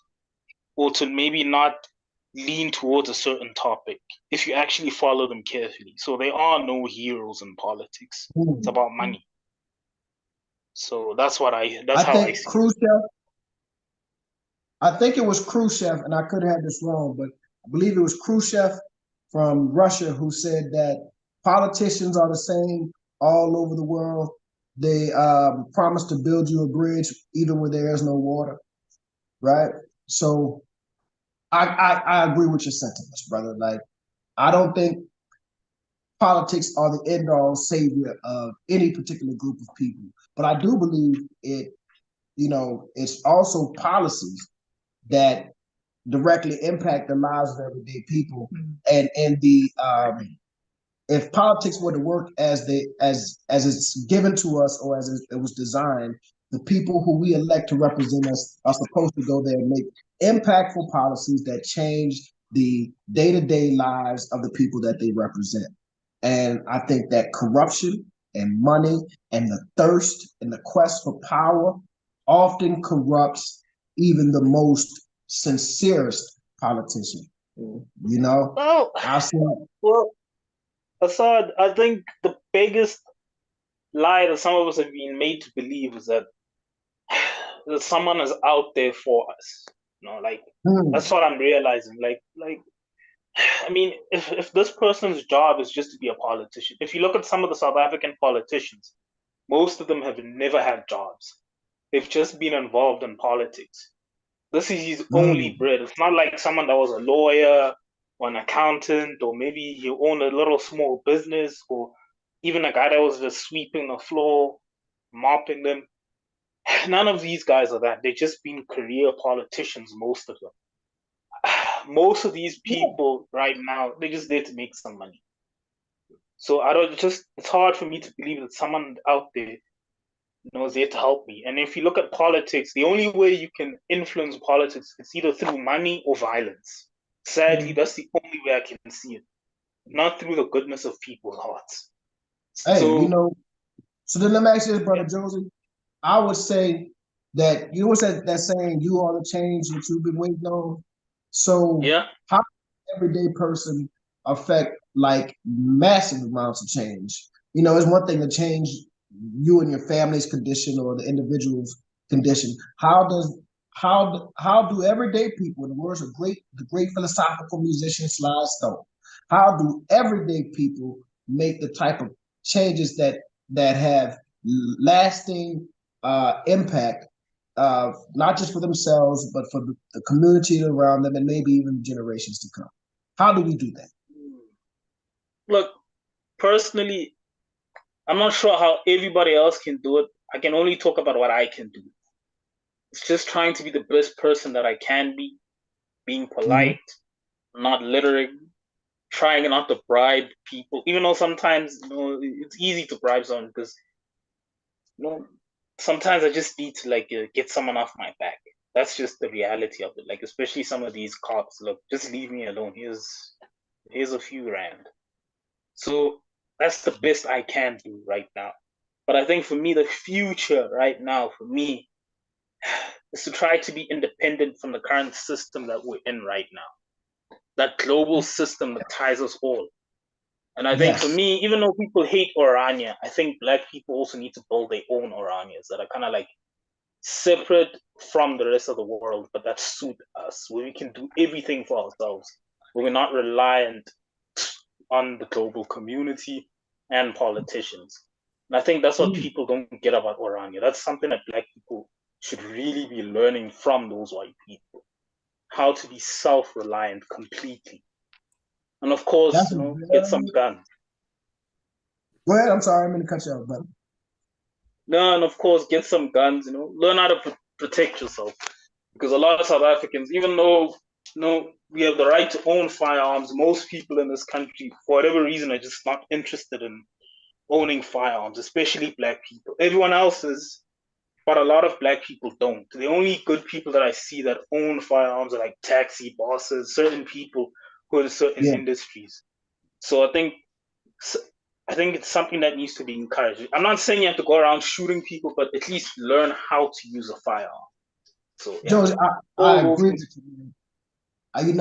or to maybe not lean towards a certain topic if you actually follow them carefully. So there are no heroes in politics. It's about money. So that's how I see Khrushchev. I think it was Khrushchev, and I could have this wrong, but I believe it was Khrushchev from Russia who said that politicians are the same all over the world. They promise to build you a bridge even when there is no water, right? So I agree with your sentiments, brother. Like, I don't think politics are the end all savior of any particular group of people, but I do believe it's also policies that directly impact the lives of everyday people. And if politics were to work as it's given to us or as it was designed, the people who we elect to represent us are supposed to go there and make impactful policies that change the day-to-day lives of the people that they represent. And I think that corruption and money and the thirst and the quest for power often corrupts even the most sincerest politician. You know? Well, Assad, I think the biggest lie that some of us have been made to believe is that someone is out there for us. That's what I'm realizing. I mean, if this person's job is just to be a politician, if you look at some of the South African politicians, most of them have never had jobs. They've just been involved in politics. This is his only bread. It's not like someone that was a lawyer or an accountant, or maybe he owned a little small business, or even a guy that was just sweeping the floor, mopping them. None of these guys are that. They've just been career politicians, most of them. Most of these people right now, they're just there to make some money. So it's hard for me to believe that someone out there there to help me. And if you look at politics, the only way you can influence politics is either through money or violence. Sadly, that's the only way I can see it, not through the goodness of people's hearts. Hey, So, so then let me ask you this, brother Josie. I would say that what's that saying, you are the change that you've been waiting on. So yeah, how does everyday person affect like massive amounts of change? It's one thing to change you and your family's condition or the individual's condition. How do everyday people, in the words of the great philosophical musician Sly Stone, how do everyday people make the type of changes that have lasting impact, not just for themselves, but for the community around them and maybe even generations to come? How do we do that? look, personally, I'm not sure how everybody else can do it. I can only talk about what I can do. It's just trying to be the best person that I can be, being polite, not littering, trying not to bribe people, even though sometimes it's easy to bribe someone because sometimes I just need to get someone off my back. That's just the reality of it. Like especially some of these cops, look, just leave me alone. Here's a few rand. So that's the best I can do right now. But I think for me, the future right now for me is to try to be independent from the current system that we're in right now. That global system that ties us all. And I think for me, even though people hate Orania, I think Black people also need to build their own Oranias that are kind of like separate from the rest of the world, but that suit us, where we can do everything for ourselves, where we're not reliant on the global community and politicians. And I think that's what people don't get about Orania. That's something that Black people should really be learning from those white people. How to be self-reliant completely. And of course, get some guns. Go ahead. I'm sorry, I'm going to cut you off, brother. No, and of course, get some guns. Learn how to protect yourself. Because a lot of South Africans, even though we have the right to own firearms, most people in this country, for whatever reason, are just not interested in owning firearms, especially Black people. Everyone else is, but a lot of Black people don't. The only good people that I see that own firearms are like taxi bosses, certain people who are in certain industries. So I think it's something that needs to be encouraged. I'm not saying you have to go around shooting people, but at least learn how to use a firearm. So, yeah. George, I agree with you. And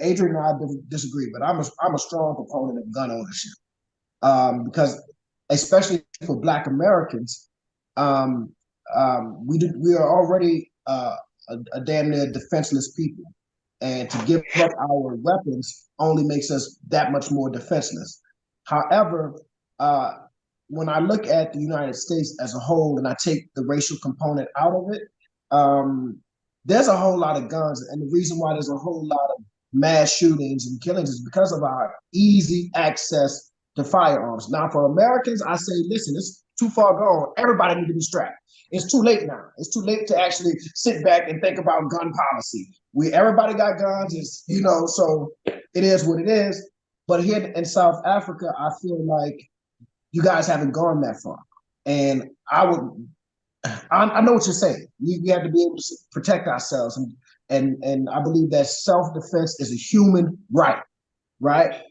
Adrian and I disagree, but I'm a strong proponent of gun ownership, because especially for Black Americans, we are already a damn near defenseless people, and to give up our weapons only makes us that much more defenseless. However, when I look at the United States as a whole and I take the racial component out of it, there's a whole lot of guns. And the reason why there's a whole lot of mass shootings and killings is because of our easy access to firearms. Now, for Americans, I say, listen, it's too far gone. Everybody needs to be strapped. It's too late now. It's too late to actually sit back and think about gun policy. Everybody got guns, so it is what it is. But here in South Africa, I feel like you guys haven't gone that far. And I know what you're saying. We have to be able to protect ourselves. And I believe that self-defense is a human right? But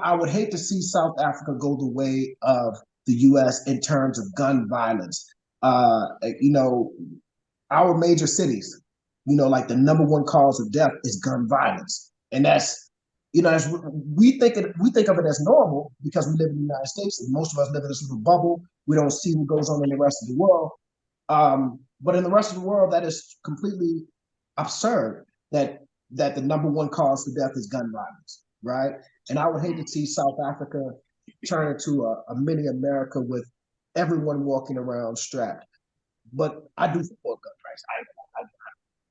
I would hate to see South Africa go the way of the U.S. in terms of gun violence. Our major cities, like the number one cause of death is gun violence. And that's, we think of it as normal because we live in the United States and most of us live in this little bubble. We don't see what goes on in the rest of the world. But in the rest of the world, that is completely absurd that the number one cause for death is gun violence, right? And I would hate to see South Africa turn into a mini America with everyone walking around strapped. But I do support gun rights.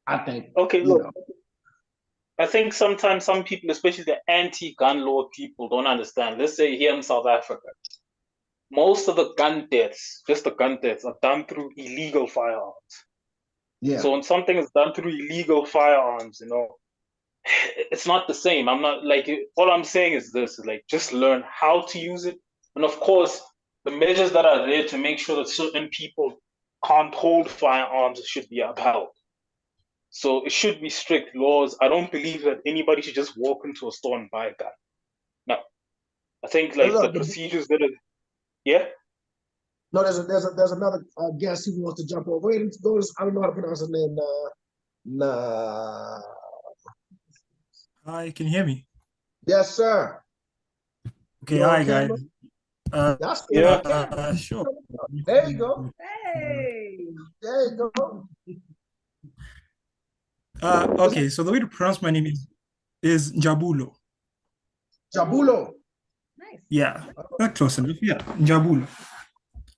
I think. Okay, look. I think sometimes some people, especially the anti-gun law people, don't understand. Let's say here in South Africa, most of the gun deaths, just the gun deaths, are done through illegal firearms. Yeah. So when something is done through illegal firearms, it's not the same. I'm not all I'm saying is this: just learn how to use it, and of course, the measures that are there to make sure that certain people can't hold firearms should be upheld. So it should be strict laws. I don't believe that anybody should just walk into a store and buy a gun. No, I think like the procedures that are, yeah. No, there's another guest who wants to jump over. Wait, let's go. I don't know how to pronounce his name. Hi, can you hear me? Yes, sir. Okay, hi guys. Yeah. Sure. There you go. Hey. There you go. Okay, so the way to pronounce my name is Njabulo. Jabulo. Nice. Yeah, that's close enough. Yeah, Njabulo.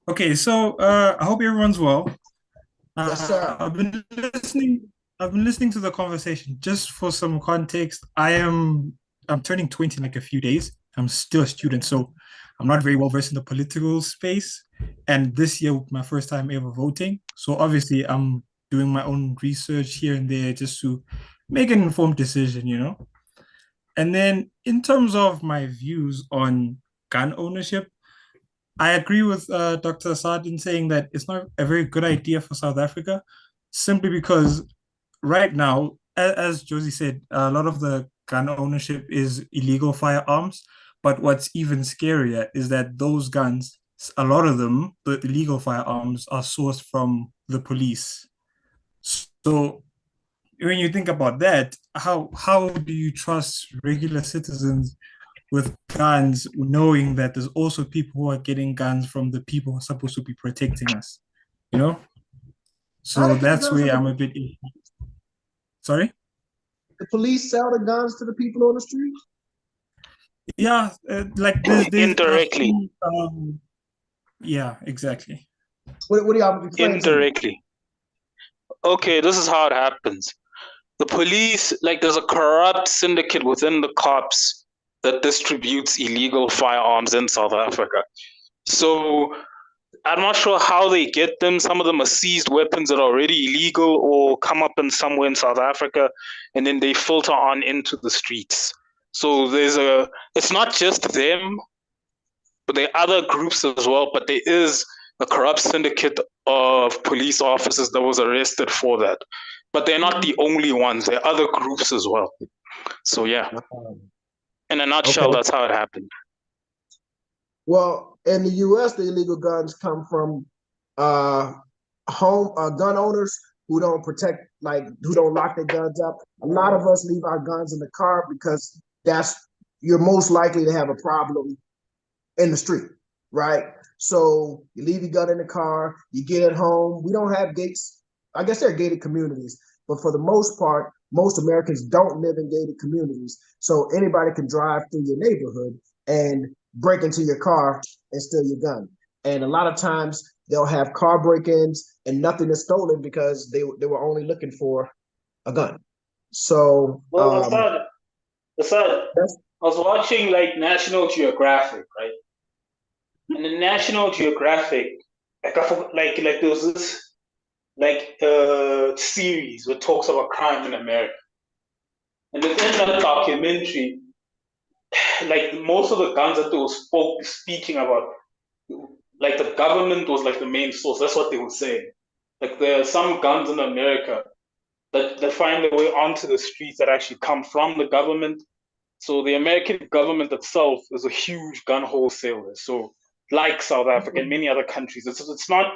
Okay, so I hope everyone's well. Yes, sir. I've been listening to the conversation. Just for some context, I'm turning 20 in like a few days. I'm still a student, so I'm not very well versed in the political space. And this year, my first time ever voting. So obviously, I'm doing my own research here and there just to make an informed decision, you know? And then in terms of my views on gun ownership, I agree with Dr. Assad in saying that it's not a very good idea for South Africa, simply because right now, as Josie said, a lot of the gun ownership is illegal firearms. But what's even scarier is that those guns, a lot of them, the illegal firearms, are sourced from the police. So when you think about that, how do you trust regular citizens with guns, knowing that there's also people who are getting guns from the people who are supposed to be protecting us, you know? So that's where I'm a bit. Sorry? The police sell the guns to the people on the street? Yeah, like there's indirectly. Yeah, exactly. What do y'all explain? Indirectly. Okay, this is how it happens. The police, like there's a corrupt syndicate within the cops that distributes illegal firearms in South Africa. So I'm not sure how they get them. Some of them are seized weapons that are already illegal or come up in somewhere in South Africa, and then they filter on into the streets. So it's not just them, but there are other groups as well, but there is a corrupt syndicate of police officers that was arrested for that. But they're not the only ones. There are other groups as well. So yeah, in a nutshell, that's how it happened. Well, in the U.S., the illegal guns come from gun owners who don't protect, who don't lock their guns up. A lot of us leave our guns in the car because you're most likely to have a problem in the street, right? So you leave your gun in the car, you get it home. We don't have gates. I guess they're gated communities, but for the most part, most Americans don't live in gated communities. So anybody can drive through your neighborhood and break into your car and steal your gun. And a lot of times they'll have car break-ins and nothing is stolen because they were only looking for a gun. So Asad, I was watching like National Geographic, right? And in National Geographic, like I forgot, like there was this series that talks about crime in America. And within that documentary, like most of the guns that they were speaking about, like the government was like the main source. That's what they were saying. Like there are some guns in America that find their way onto the streets that actually come from the government. So the American government itself is a huge gun wholesaler. So like South Africa and many other countries, it's not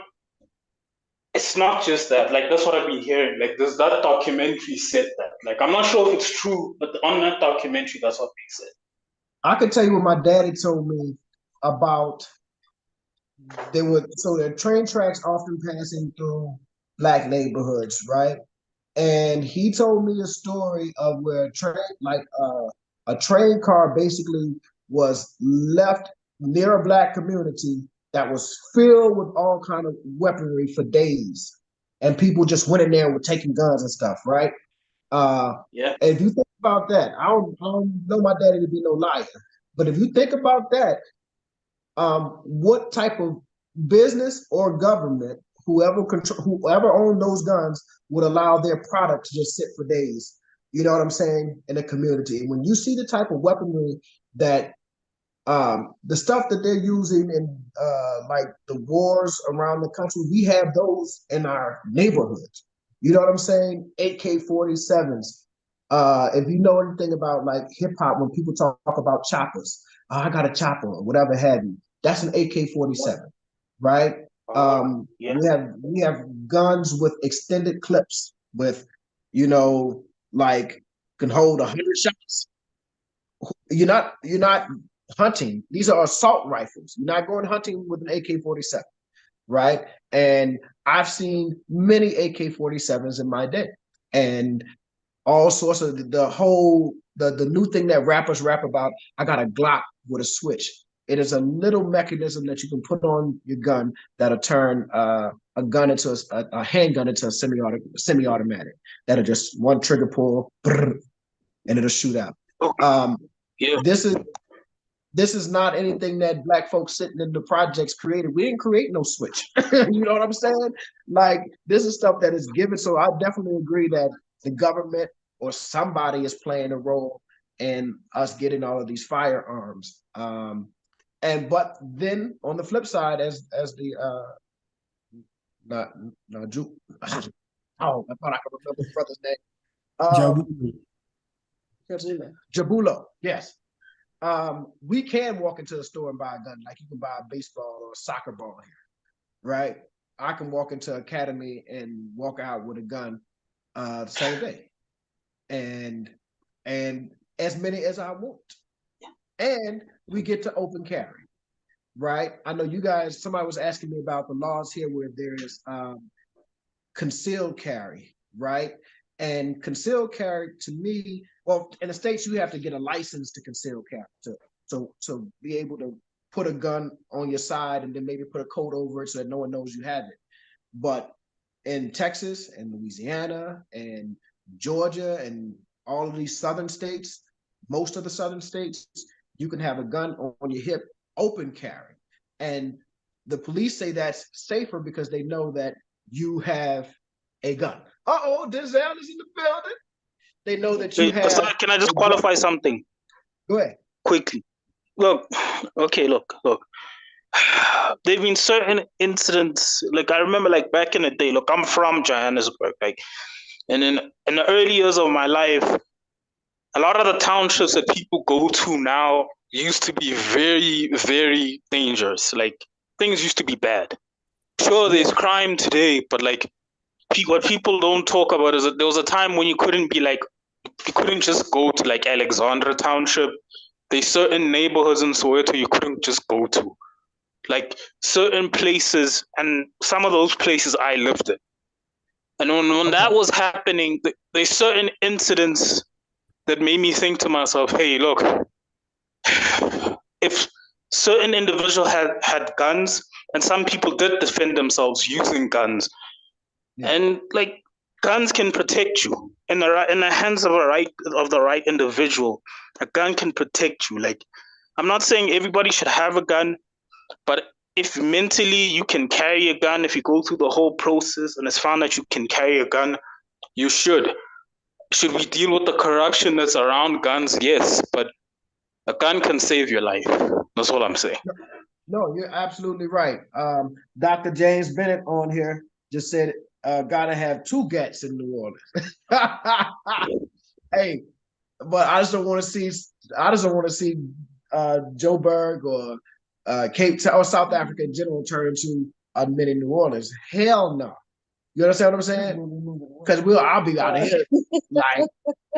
just that. Like that's what I've been hearing. Like there's that documentary said that. Like I'm not sure if it's true, but on that documentary, that's what they said. I can tell you what my daddy told me about. So there are train tracks often passing through black neighborhoods, right? And he told me a story of where a train car basically was left near a black community that was filled with all kind of weaponry for days, and people just went in there and were taking guns and stuff, right? Yeah. And if you think about that, I don't know my daddy to be no liar, but if you think about that, what type of business or government, whoever owned those guns, would allow their product to just sit for days? You know what I'm saying? In a community, when you see the type of weaponry that The stuff that they're using in like the wars around the country, we have those in our neighborhoods. You know what I'm saying? AK-47s. If you know anything about like hip hop, when people talk about choppers, oh, I got a chopper or whatever have you. That's an AK-47, right? Yes. We have guns with extended clips with, like can hold 100 shots. You're not hunting. These are assault rifles. You're not going hunting with an AK-47, right? And I've seen many AK-47s in my day, and all sorts of the new thing that rappers rap about. I got a Glock with a switch. It is a little mechanism that you can put on your gun that'll turn a gun into a handgun into a semi-automatic. That'll just one trigger pull, and it'll shoot out. Yeah. This is not anything that Black folks sitting in the projects created. We didn't create no switch. You know what I'm saying? Like, this is stuff that is given. So I definitely agree that the government or somebody is playing a role in us getting all of these firearms. But then on the flip side, as the I thought I could remember his brother's name. Jabulo, yes. We can walk into the store and buy a gun, like you can buy a baseball or a soccer ball here, right? I can walk into Academy and walk out with a gun the same day, and as many as I want, and we get to open carry, right? I know you guys. Somebody was asking me about the laws here where there is concealed carry, right? And concealed carry, to me, well, in the States, you have to get a license to conceal carry to be able to put a gun on your side and then maybe put a coat over it so that no one knows you have it. But in Texas and Louisiana and Georgia and all of these southern states, most of the southern states, you can have a gun on your hip, open carry. And the police say that's safer because they know that you have a gun. Uh-oh, Denzel is in the building. They know that you have. So can I just qualify something? Go ahead. Quickly. Look. There've been certain incidents, like I remember like back in the day, look, I'm from Johannesburg, like, and in the early years of my life, a lot of the townships that people go to now used to be very, very dangerous. Like, things used to be bad. Sure, there's crime today, but like, what people don't talk about is that there was a time when you couldn't just go to like Alexandra Township. There's certain neighborhoods in Soweto you couldn't just go to. Like certain places, and some of those places I lived in. And when that was happening, there's certain incidents that made me think to myself, hey, look, if certain individuals had guns, and some people did defend themselves using guns, and like guns can protect you in the hands of the right individual. A gun can protect you. Like, I'm not saying everybody should have a gun, but if mentally you can carry a gun, if you go through the whole process and it's found that you can carry a gun, you should. Should we deal with the corruption that's around guns? Yes, but a gun can save your life. That's all I'm saying. No, you're absolutely right. Dr. James Bennett on here just said, gotta have two gats in New Orleans. Hey, but I just don't want to see Joburg or Cape Town or South Africa in general turn into a mini New Orleans. Hell no. You understand what I'm saying? Because I'll be out of here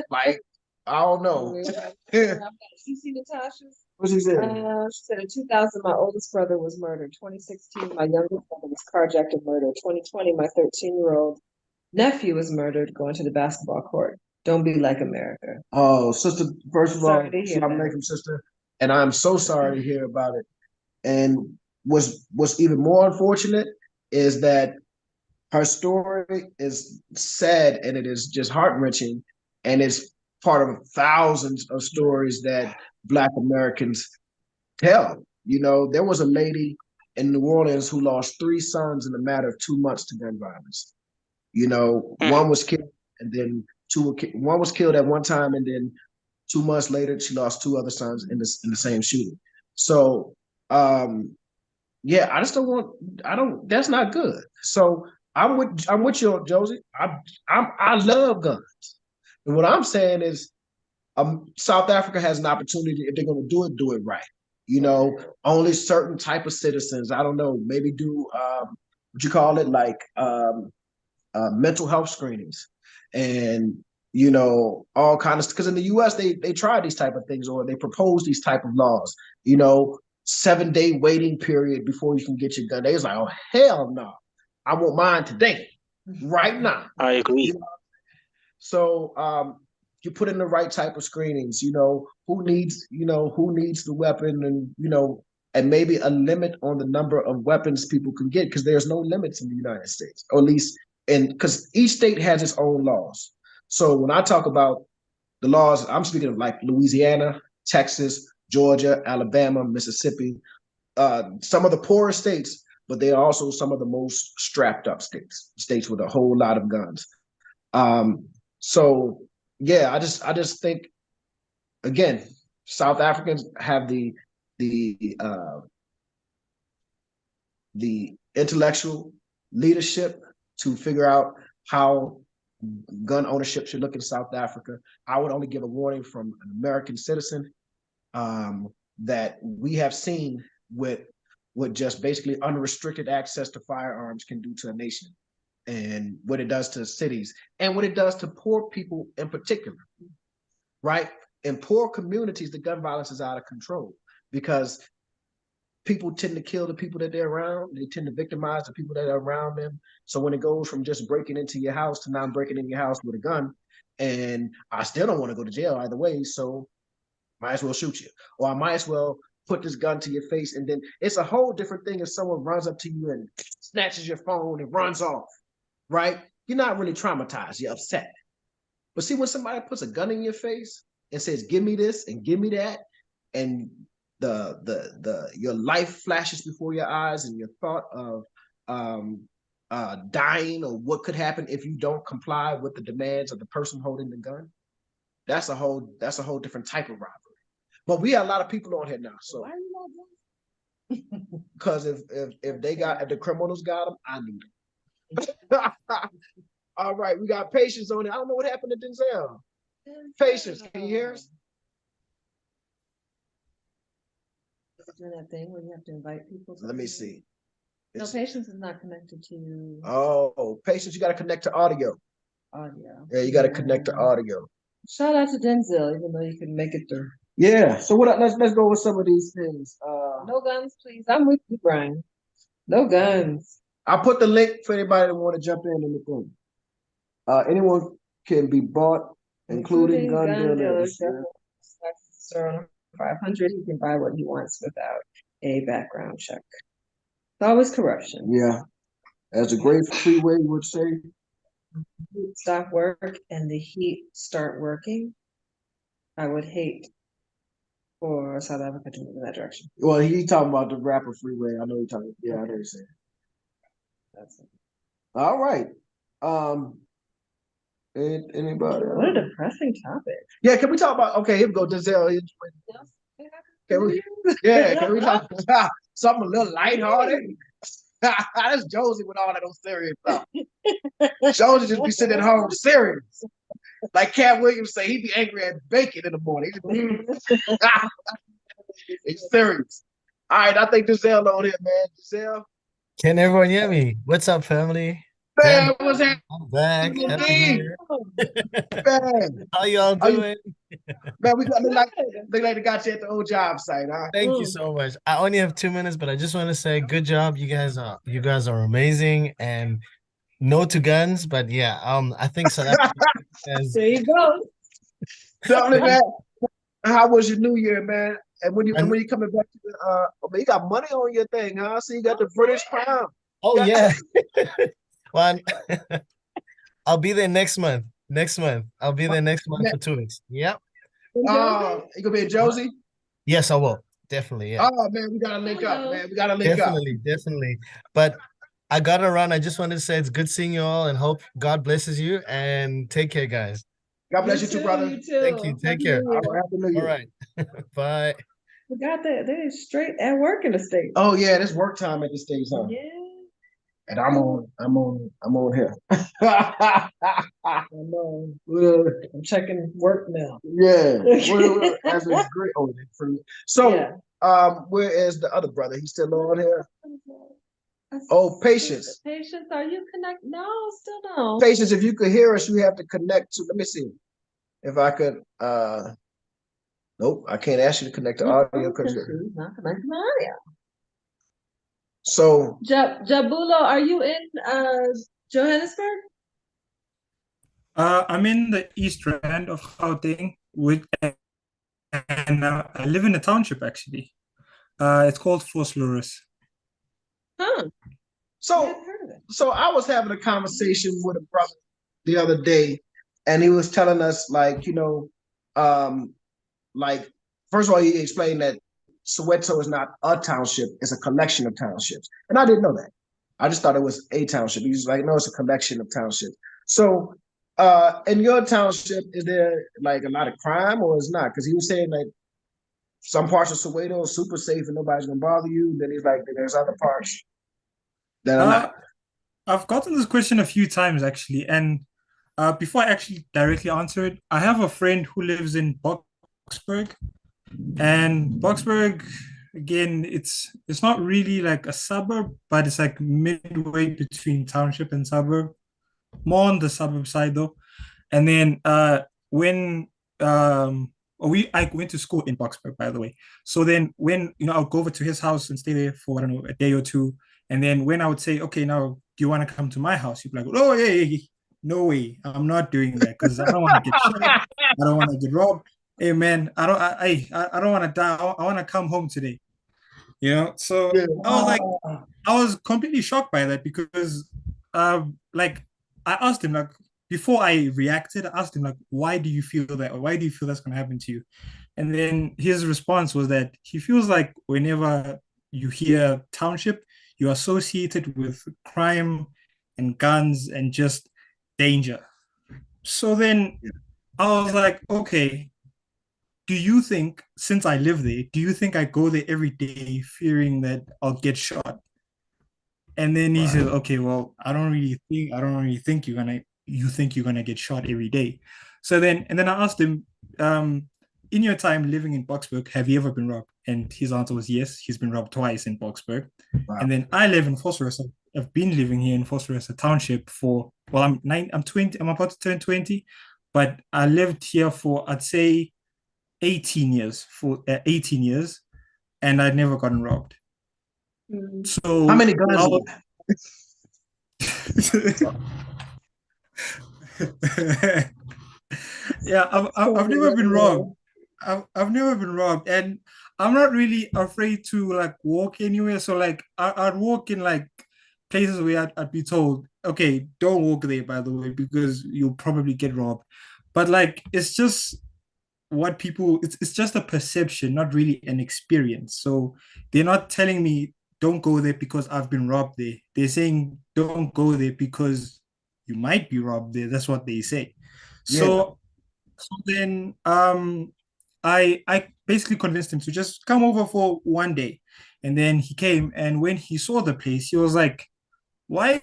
like I don't know. You see Natasha's? What she said? She said in 2000, my oldest brother was murdered. 2016, my youngest brother was carjacked and murdered. 2020, my 13-year-old nephew was murdered going to the basketball court. Don't be like America. Oh, sister, first of all, Assalamualaikum, sister. And I'm so sorry to hear about it. And what's even more unfortunate is that her story is sad and it is just heart-wrenching, and it's part of thousands of stories that Black Americans tell. You know, there was a lady in New Orleans who lost 3 sons in a matter of 2 months to gun violence. You know, one was killed, and then one was killed at one time, and then 2 months later she lost 2 other sons in the same shooting. So, yeah, I just don't want. I don't. That's not good. So I'm with you, Josie. I love guns. And what I'm saying is, South Africa has an opportunity if they're going to do it right. You know, only certain type of citizens. I don't know. Maybe do what you call it, like mental health screenings, and you know all kinds of. Because in the U.S. they try these type of things or they propose these type of laws. You know, 7-day waiting period before you can get your gun. They was like, oh hell no, I want mine today, right now. I agree. You know? So you put in the right type of screenings. You know who needs the weapon, and you know, and maybe a limit on the number of weapons people can get because there's no limits in the United States, or at least because each state has its own laws. So when I talk about the laws, I'm speaking of like Louisiana, Texas, Georgia, Alabama, Mississippi, some of the poorest states, but they are also some of the most strapped up states with a whole lot of guns. So yeah, I just think again, South Africans have the intellectual leadership to figure out how gun ownership should look in South Africa. I would only give a warning from an American citizen that we have seen with what just basically unrestricted access to firearms can do to a nation, and what it does to cities, and what it does to poor people in particular, right? In poor communities, the gun violence is out of control because people tend to kill the people that they're around. They tend to victimize the people that are around them. So when it goes from just breaking into your house to now breaking in your house with a gun, and I still don't want to go to jail either way, so might as well shoot you. Or I might as well put this gun to your face, and then it's a whole different thing if someone runs up to you and snatches your phone and runs off, right? You're not really traumatized, you're upset. But see, when somebody puts a gun in your face and says, give me this and give me that, and your life flashes before your eyes and your thought of dying or what could happen if you don't comply with the demands of the person holding the gun, that's a whole different type of robbery. But we have a lot of people on here now, so Why are you not because if the criminals got them, I need them. All right, we got Patience on it. I don't know what happened to Denzel. Patience, can you hear us? Is it doing that thing where you have to invite people? Let me see. No, Patience is not connected to Oh, Patience, you got to connect to audio. audio. Yeah, you got to connect to audio. Shout out to Denzel, even though you couldn't make it through. Yeah. So let's go with some of these things. No guns, please. I'm with you, Brian. No guns. I'll put the link for anybody that want to jump in the thing. Anyone can be bought, including gun dealers. Yeah. 500, he can buy what he wants without a background check. It's always corruption. Yeah. As the great freeway would say. Stop work and the heat start working. I would hate for South Africa to move in that direction. Well, he's talking about the rapper Freeway. I know he's talking. Yeah, I know he's saying. That's it. All right. Anybody? What a depressing topic. Yeah, can we talk about? Okay, here we go. Denzel. Can we talk about something a little lighthearted? That's Josie with all that on serious stuff. Josie just be sitting at home serious. Like Katt Williams say, he be angry at bacon in the morning. He's serious. All right, I think Giselle on here, man. Giselle. Can everyone hear me? What's up, family? Man, what's happening? I'm back. Man. Happy New Year. Man. How y'all doing? Man, we look like they got you at the old job site, huh? Thank you so much. I only have 2 minutes, but I just want to say good job. You guys are amazing, and no to guns, but yeah, I think South Africa has, There you go. Tell me, man, how was your New Year, man? And when you coming back to the man, you got money on your thing, huh? So you got the British Crown. oh yeah. Well, I'll be there next month. I'll be there next month for 2 weeks. Yep. You gonna be in Josie? Yes, I will. Definitely. Yeah. Oh man, we gotta link up, man. We gotta link Definitely. But I gotta run. I just wanted to say it's good seeing you all and hope God blesses you and take care, guys. God bless you too, brother. You too. Thank you. Take care. All right, Happy New Year. All right. Bye. forgot that they're straight at work in the States. Oh yeah, it's work time at the States, huh? Yeah. And I'm on here. I know. I'm checking work now. Yeah. That's great. Oh, that's free. So, Yeah. where is the other brother? He's still on here. Oh, Patience. Patience, are you connected? No, still no. Patience, if you could hear us, you have to connect to. Let me see if I could. Nope, I can't ask you to connect to audio because she's not connected to audio. So, Jabulo, are you in Johannesburg? I'm in the East Rand of Gauteng, and I live in a township actually. It's called Vosloorus. Huh. So I was having a conversation with a brother the other day, and he was telling us, like, like, first of all, he explained that Soweto is not a township, it's a collection of townships. And I didn't know that. I just thought it was a township. He was like, no, it's a collection of townships. So in your township, is there like a lot of crime or is not? Because he was saying like some parts of Soweto are super safe and nobody's gonna bother you. Then he's like, there's other parts that are not. I've gotten this question a few times actually, and before I actually directly answer it, I have a friend who lives in Boksburg, and Boksburg, again, it's not really like a suburb, but it's like midway between township and suburb, more on the suburb side though. And then when I went to school in Boksburg, by the way. So then when I'll go over to his house and stay there for, I don't know, a day or two. And then when I would say, okay, now do you want to come to my house? He'd be like, oh, hey, no way, I'm not doing that because I don't want to get shot. I don't want to get robbed. Hey man, I don't want to die. I want to come home today. So I was completely shocked by that because like I asked him, like, before I reacted, I asked him, like, why do you feel that, or why do you feel that's going to happen to you? And then his response was that he feels like whenever you hear township, you're associated with crime and guns and just danger. So then I was like, okay, do you think, since I live there, do you think I go there every day fearing that I'll get shot? And then he said, okay, well, I don't really think you think you're gonna get shot every day. So then I asked him, in your time living in Boksburg, have you ever been robbed? And his answer was yes, he's been robbed twice in Boksburg. Wow. And then I live in Vosloorus. I've been living here in Vosloorus, a township, for, well, I'm 20, I'm about to turn 20, but I lived here for, I'd say, 18 years, and I'd never gotten robbed. So how many guns do you have? Yeah, I've never been robbed. I've never been robbed, and I'm not really afraid to like walk anywhere. So like I'd walk in like places where I'd be told, okay, don't walk there, by the way, because you'll probably get robbed. But like it's just what people, it's just a perception, not really an experience. So they're not telling me don't go there because I've been robbed there. They're saying don't go there because you might be robbed there. That's what they say. So then I basically convinced him to just come over for one day. And then he came, and when he saw the place, he was like, why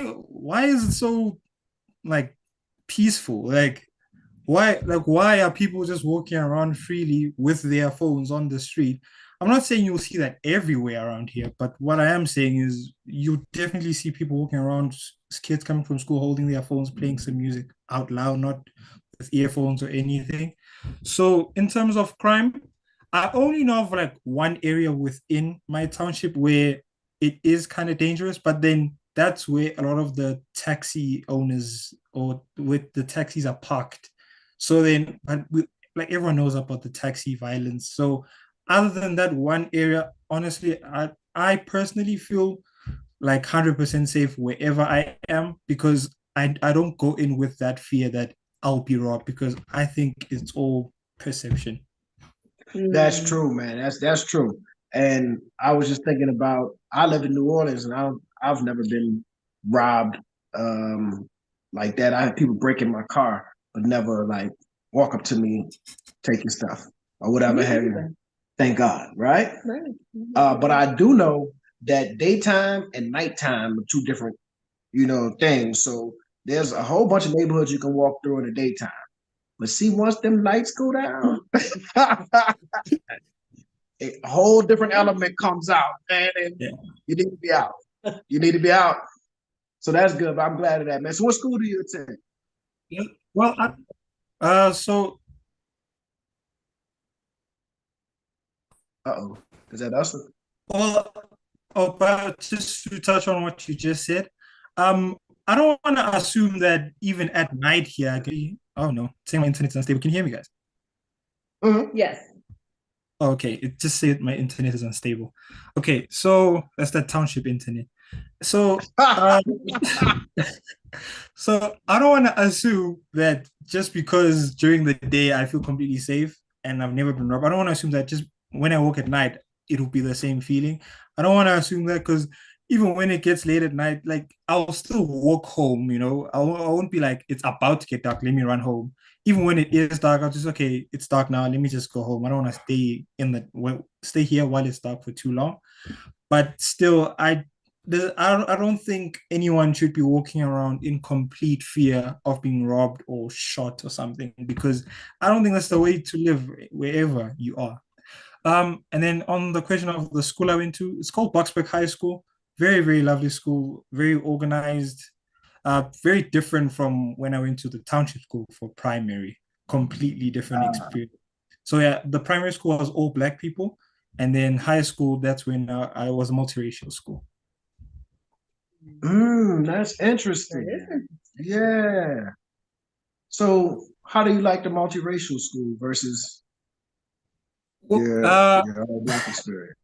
is it so like peaceful? Like why are people just walking around freely with their phones on the street? I'm not saying you'll see that everywhere around here, but what I am saying is you definitely see people walking around, kids coming from school holding their phones, playing some music out loud, not with earphones or anything. So in terms of crime, I only know of like one area within my township where it is kind of dangerous, but then that's where a lot of the taxi owners or with the taxis are parked. So then, like everyone knows about the taxi violence. So other than that one area, honestly, I personally feel like 100% safe wherever I am because I don't go in with that fear that I'll be robbed because I think it's all perception. That's true, man. That's true. And I was just thinking about, I live in New Orleans and I've never been robbed like that. I had people break in my car, but never like walk up to me, take your stuff or whatever have you. Thank God, right? Right. But I do know that daytime and nighttime are two different, things. So there's a whole bunch of neighborhoods you can walk through in the daytime. But see, once them lights go down, a whole different element comes out, man, and Yeah. you need to be out. You need to be out. So that's good. But I'm glad of that, man. So what school do you attend? Yeah. Well, so Uh-oh. Is that us? well, but just to touch on what you just said, I don't want to assume that even at night here, oh no, saying my internet's unstable. Can you hear me, guys? Mm-hmm. Yes. Okay, it just said my internet is unstable. Okay, so that's the township internet. So, so I don't want to assume that just because during the day I feel completely safe and I've never been robbed, I don't want to assume that just when I walk at night it'll be the same feeling. I don't want to assume that because even when it gets late at night, like I'll still walk home. I won't be like it's about to get dark. Let me run home. Even when it is dark, I'll just okay, it's dark now. Let me just go home. I don't want to stay here while it's dark for too long. But still, I don't think anyone should be walking around in complete fear of being robbed or shot or something because I don't think that's the way to live wherever you are. And then on the question of the school I went to, it's called Boxburg High School. Very, very lovely school, very organized, very different from when I went to the township school for primary. Completely different experience. So yeah, the primary school was all black people, and then high school, that's when I was a multiracial school. That's interesting. Yeah. So how do you like the multiracial school versus Well, your black experience?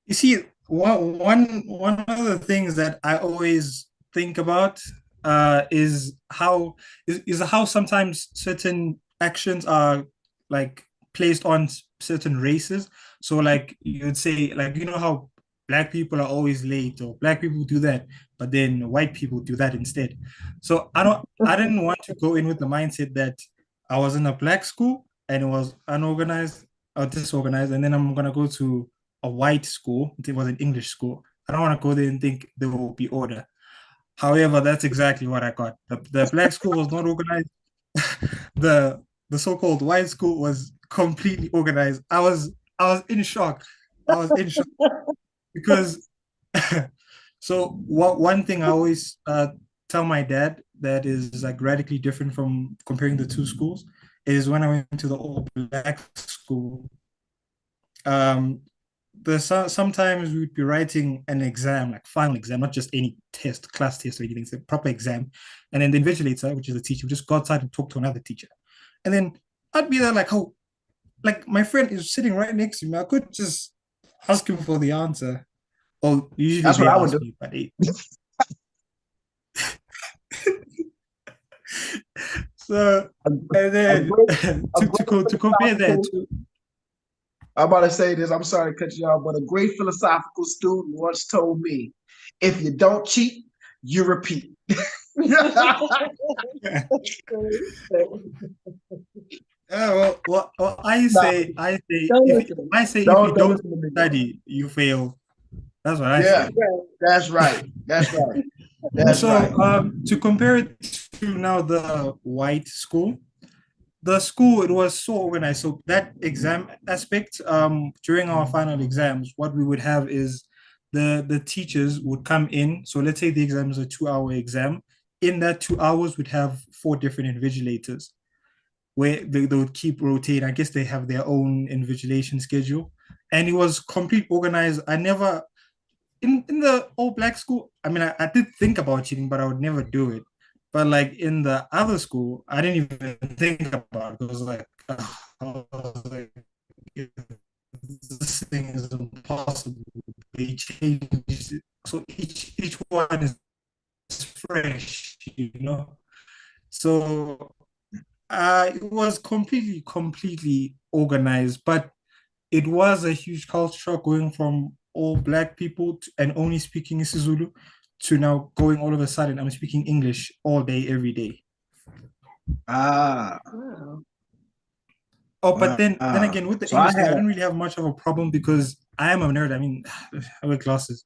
you see, one of the things that I always think about is how sometimes certain actions are like placed on certain races. So like you'd say, like how black people are always late or black people do that, but then white people do that instead. So I didn't want to go in with the mindset that I was in a black school and it was unorganized or disorganized, and then I'm gonna go to a white school. It was an English school. I don't want to go there and think there will be order. However, that's exactly what I got. The black school was not organized. The so-called white school was completely organized. I was in shock. I was in shock because so one thing I always tell my dad that is like radically different from comparing the two schools is when I went to the all black school. Um, sometimes we'd be writing an exam, like final exam, not just any test, class test or anything, it's a proper exam. And then the invigilator, which is the teacher, would just go outside and talk to another teacher. And then I'd be there like, oh, like my friend is sitting right next to me. I could just ask him for the answer. Or usually That's they what I would ask do. me, but so and then to compare that to I'm about to say this. I'm sorry to cut you off, but a great philosophical student once told me, "If you don't cheat, you repeat." well, I Nah, say Don't if you don't listen to me. study, you fail. That's what I Yeah, say. that's right. That's right. That's right. So to compare it to now the white school, the school it was so organized. So that exam aspect, during our final exams, what we would have is the teachers would come in. So let's say the exam is a 2 hour exam. In that 2 hours, we'd have 4 different invigilators where they would keep rotating. I guess they have their own invigilation schedule. And it was complete organized. I never in the all black school, I mean, I did think about cheating, but I would never do it. But like in the other school, I didn't even think about it. It was like, I was like, this thing is impossible. They changed it. So each one is fresh. So it was completely organized, but it was a huge culture shock going from all black people and only speaking isiZulu to now going all of a sudden I'm speaking English all day, every day. Ah, Wow. Oh, but then again, with the So I English thing, I had didn't really have much of a problem because I am a nerd. I mean, I wear glasses.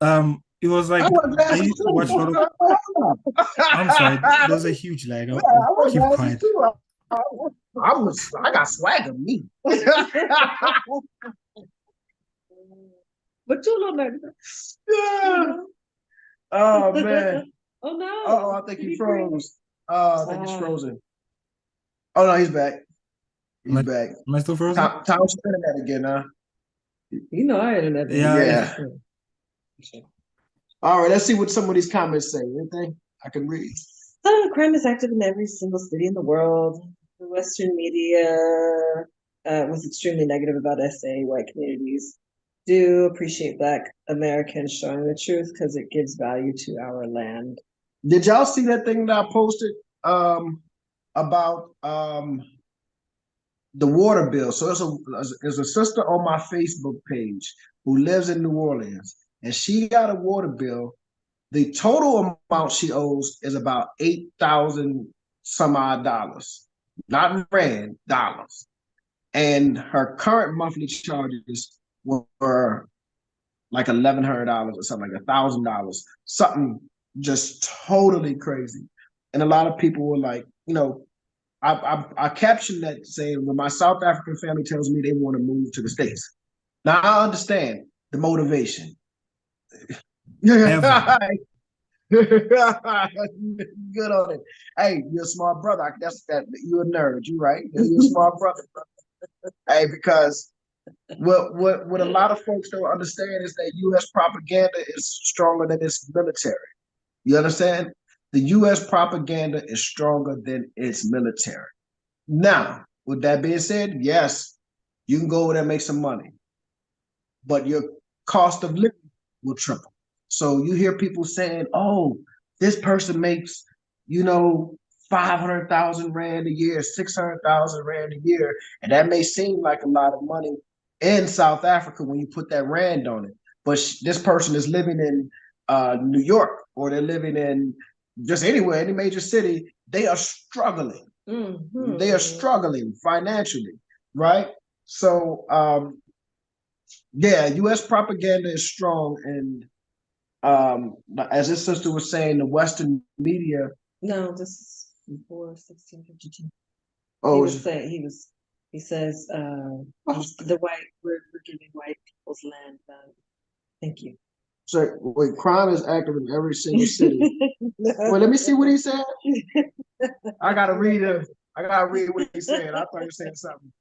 It was I like wear I glasses used to watch a lot of. too. I'm sorry, there's a huge lag. Yeah, I'll I wear keep glasses quiet. too. I got swagger, me. But you don't know. Yeah. Oh man. Oh no. Oh, I think he froze. I think he's Ah. frozen. Oh no, he's back. He's Am I, back. am I still frozen? Tom's internet again, huh? You know I had another. Yeah. All right, let's see what some of these comments say. Anything I can read? Crime is active in every single city in the world. The Western media was extremely negative about SA. White communities do appreciate Black Americans showing the truth because it gives value to our land. Did y'all see that thing that I posted about the water bill? So there's a sister on my Facebook page who lives in New Orleans, and she got a water bill. The total amount she owes is about 8,000 some odd dollars, not rand, dollars. And her current monthly charges were like $1,100 or something, like $1,000, something just totally crazy. And a lot of people were like, I captioned that saying, when my South African family tells me they want to move to the States. Now I understand the motivation. Ever. Good on it. Hey, you're a smart brother. You're a nerd. You right? You're a smart brother. Hey, because what a lot of folks don't understand is that U.S. propaganda is stronger than its military. You understand? The U.S. propaganda is stronger than its military. Now, with that being said, yes, you can go over there and make some money, but your cost of living will triple. So you hear people saying, "Oh, this person makes, 500,000 rand a year, 600,000 rand a year," and that may seem like a lot of money in South Africa when you put that rand on it. But this person is living in New York, or they're living in just anywhere, any major city. They are struggling. Mm-hmm. They are struggling financially, right? So, yeah, U.S. propaganda is strong, and as this sister was saying, the Western media. No, this is before 1652. Oh, He was saying he says we're giving white people's land value. Thank you. so wait, crime is active in every single city. Well, let me see what he said. I gotta read it. I gotta read what he said. I thought he was saying something.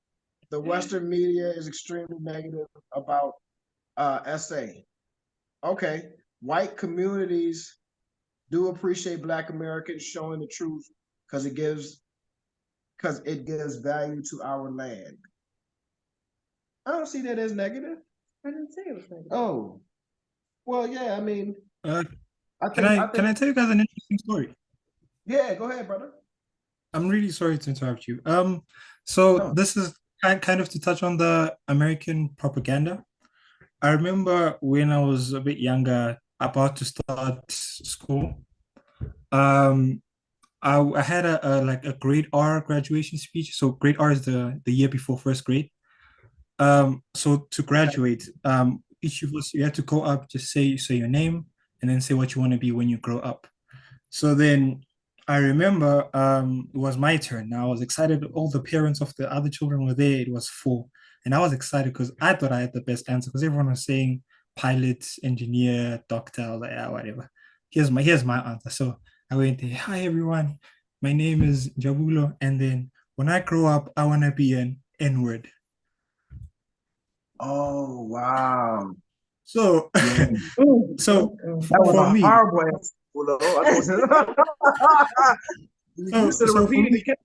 The Western media is extremely negative about SA. Okay, white communities do appreciate Black Americans showing the truth because it gives value to our land. I don't see that as negative. I didn't say it was negative. Oh, well, yeah. I mean, Can I tell you guys an interesting story? Yeah, go ahead, brother. I'm really sorry to interrupt you. So this is kind of to touch on the American propaganda. I remember when I was a bit younger, about to start school. I had a grade R graduation speech. So grade R is the year before first grade. So to graduate, each of us, you had to go up, just say your name, and then say what you want to be when you grow up. So then I remember it was my turn. Now I was excited. All the parents of the other children were there. It was full. And I was excited because I thought I had the best answer because everyone was saying pilot, engineer, doctor. I was like, yeah, whatever. Here's my answer. So I went there, hi everyone. My name is Jabulo. And then when I grow up, I want to be an N-word. Oh, wow. So Yeah. so That was for a me, horrible answer. You should have repeated it.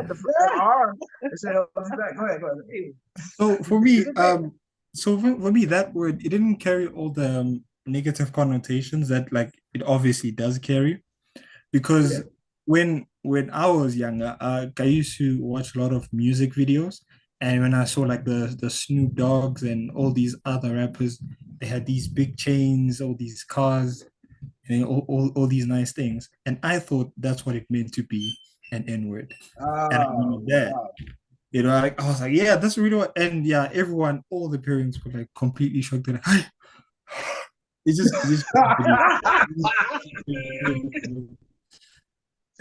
The R. Go ahead. So for me, that word, it didn't carry all the negative connotations that like it obviously does carry, because when I was younger, I used to watch a lot of music videos, and when I saw like the Snoop Dogs and all these other rappers, they had these big chains, all these cars, and all these nice things, and I thought that's what it meant to be an N-word, and I knew that. Wow. You know, like I was like, yeah, that's really what. And yeah, everyone, all the parents were like completely shocked. They're like, "Hi." It's just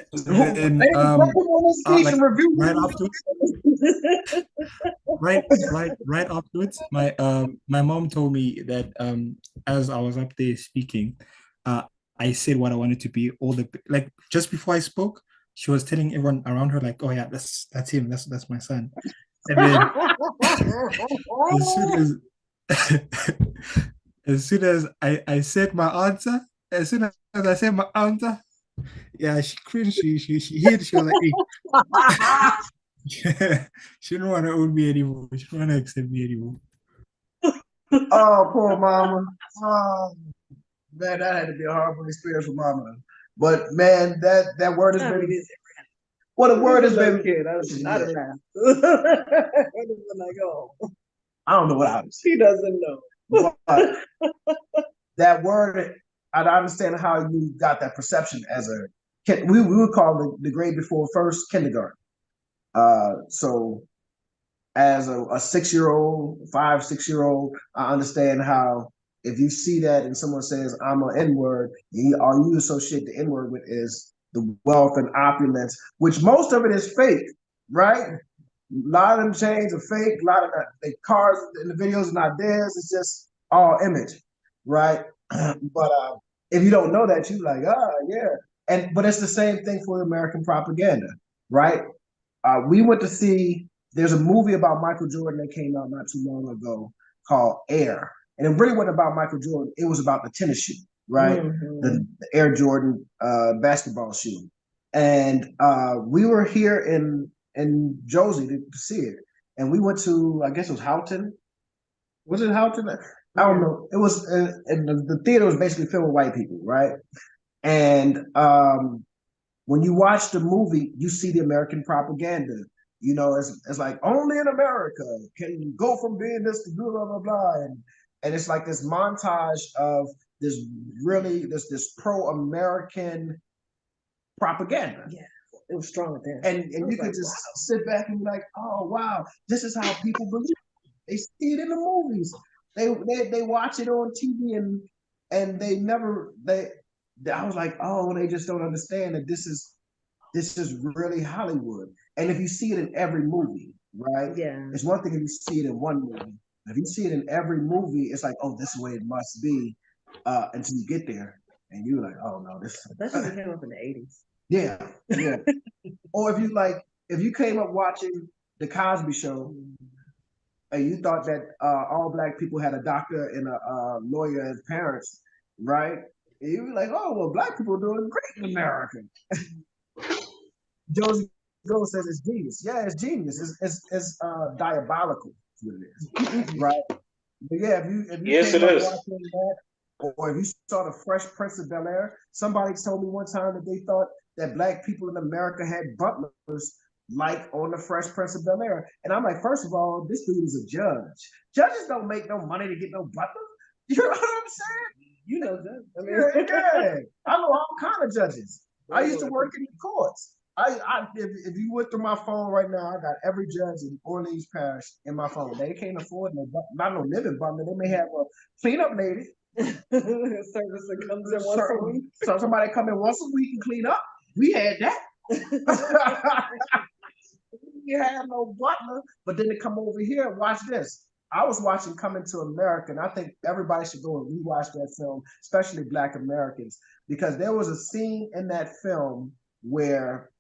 Hey, then welcome on this speech like and review. right afterwards, right afterwards, my mom told me that as I was up there speaking, uh I said what I wanted to be. All the like just before I spoke, she was telling everyone around her like, oh yeah, that's him, that's my son. And then as soon as as soon as I said my answer, as soon as I said my answer, yeah, she cringed. She hid. She was like, hey. She didn't want to own me anymore. She didn't want to accept me anymore. Oh, poor mama. Oh, man, that had to be a horrible experience for mama. But man, that word has been what a word has been. Kid, I didn't laugh. When I go, I don't know what I was. he doesn't know. But that word, I understand how you got that perception as a kid. We would call the grade before first kindergarten. So as a 6-year-old, 5, 6-year-old, I understand how if you see that and someone says I'm an N-word, all you associate the N-word with is the wealth and opulence, which most of it is fake, right? A lot of them chains are fake. A lot of the cars in the videos are not theirs. It's just all image, right? But if you don't know that, you like, yeah. But it's the same thing for American propaganda, right? We went to see. There's a movie about Michael Jordan that came out not too long ago called Air, and it really wasn't about Michael Jordan. It was about the tennis shoe, right? Mm-hmm. The Air Jordan basketball shoe, and we were here in Josie to see it, and we went to, I guess it was Houghton. Was it Houghton? I don't know. It was, and the theater was basically filled with white people, right? And when you watch the movie, you see the American propaganda. You know, it's like only in America can you go from being this to blah blah blah, and it's like this montage of this really this pro-American propaganda. Yeah, it was strong at that. And you could just sit back and be like, oh wow, this is how people believe. They see it in the movies. They watch it on TV and they never they. I was like, oh, they just don't understand that this is really Hollywood. And if you see it in every movie, right? Yeah. It's one thing if you see it in one movie. If you see it in every movie, it's like, oh, this is the way it must be, until you get there. And you're like, oh no, this Especially if you came up in the 80s. Yeah. Or if you came up watching the Cosby Show and you thought that all black people had a doctor and a lawyer as parents, right? And you were like, oh well, black people are doing great in America. Josie Go says it's genius. Yeah, it's genius. It's diabolical. Is what it is, right? But yeah, if you Yes, came it up is. watching that, or if you saw the Fresh Prince of Bel Air, somebody told me one time that they thought that black people in America had butlers like on the Fresh Prince of Bel Air, and I'm like, first of all, this dude is a judge. Judges don't make no money to get no butler. You know what I'm saying? You know that. I mean, yeah. I know all kind of judges. I used to work in the courts. If you went through my phone right now, I got every judge in Orleans Parish in my phone. They can't afford not no living butler. They may have a cleanup lady. service that comes in once a week. So somebody come in once a week and clean up. We had that. We had no butler, but then they come over here and watch this. I was watching Coming to America, and I think everybody should go and rewatch that film, especially Black Americans, because there was a scene in that film where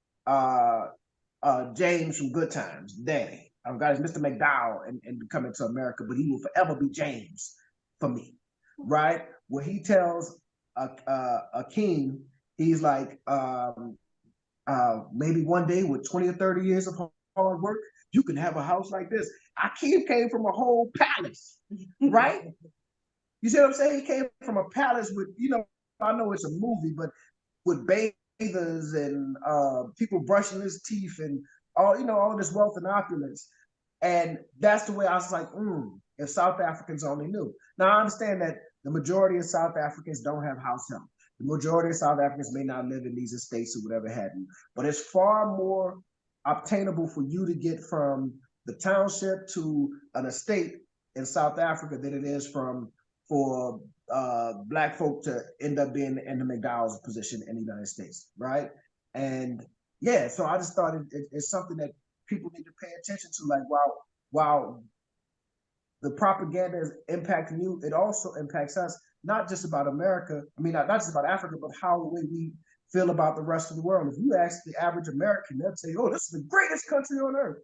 James from Good Times, Daddy, I've got his Mr. McDowell and Coming to America, but he will forever be James for me, right? Where he tells a king, he's like, maybe one day with 20 or 30 years of hard work, you can have a house like this. Akeem came from a whole palace, right? You see what I'm saying? He came from a palace with, I know it's a movie, but with bathers and people brushing his teeth and all this wealth and opulence. And that's the way I was like, if South Africans only knew. Now I understand that the majority of South Africans don't have house help. The majority of South Africans may not live in these estates or whatever have you, but it's far more obtainable for you to get from the township to an estate in South Africa than it is for Black folk to end up being in the McDowell's position in the United States, right? And yeah, so I just thought it's something that people need to pay attention to. Like, while the propaganda is impacting you, it also impacts us, not just about America. I mean, not just about Africa, but how the way we feel about the rest of the world. If you ask the average American, they'll tell you, oh, this is the greatest country on earth,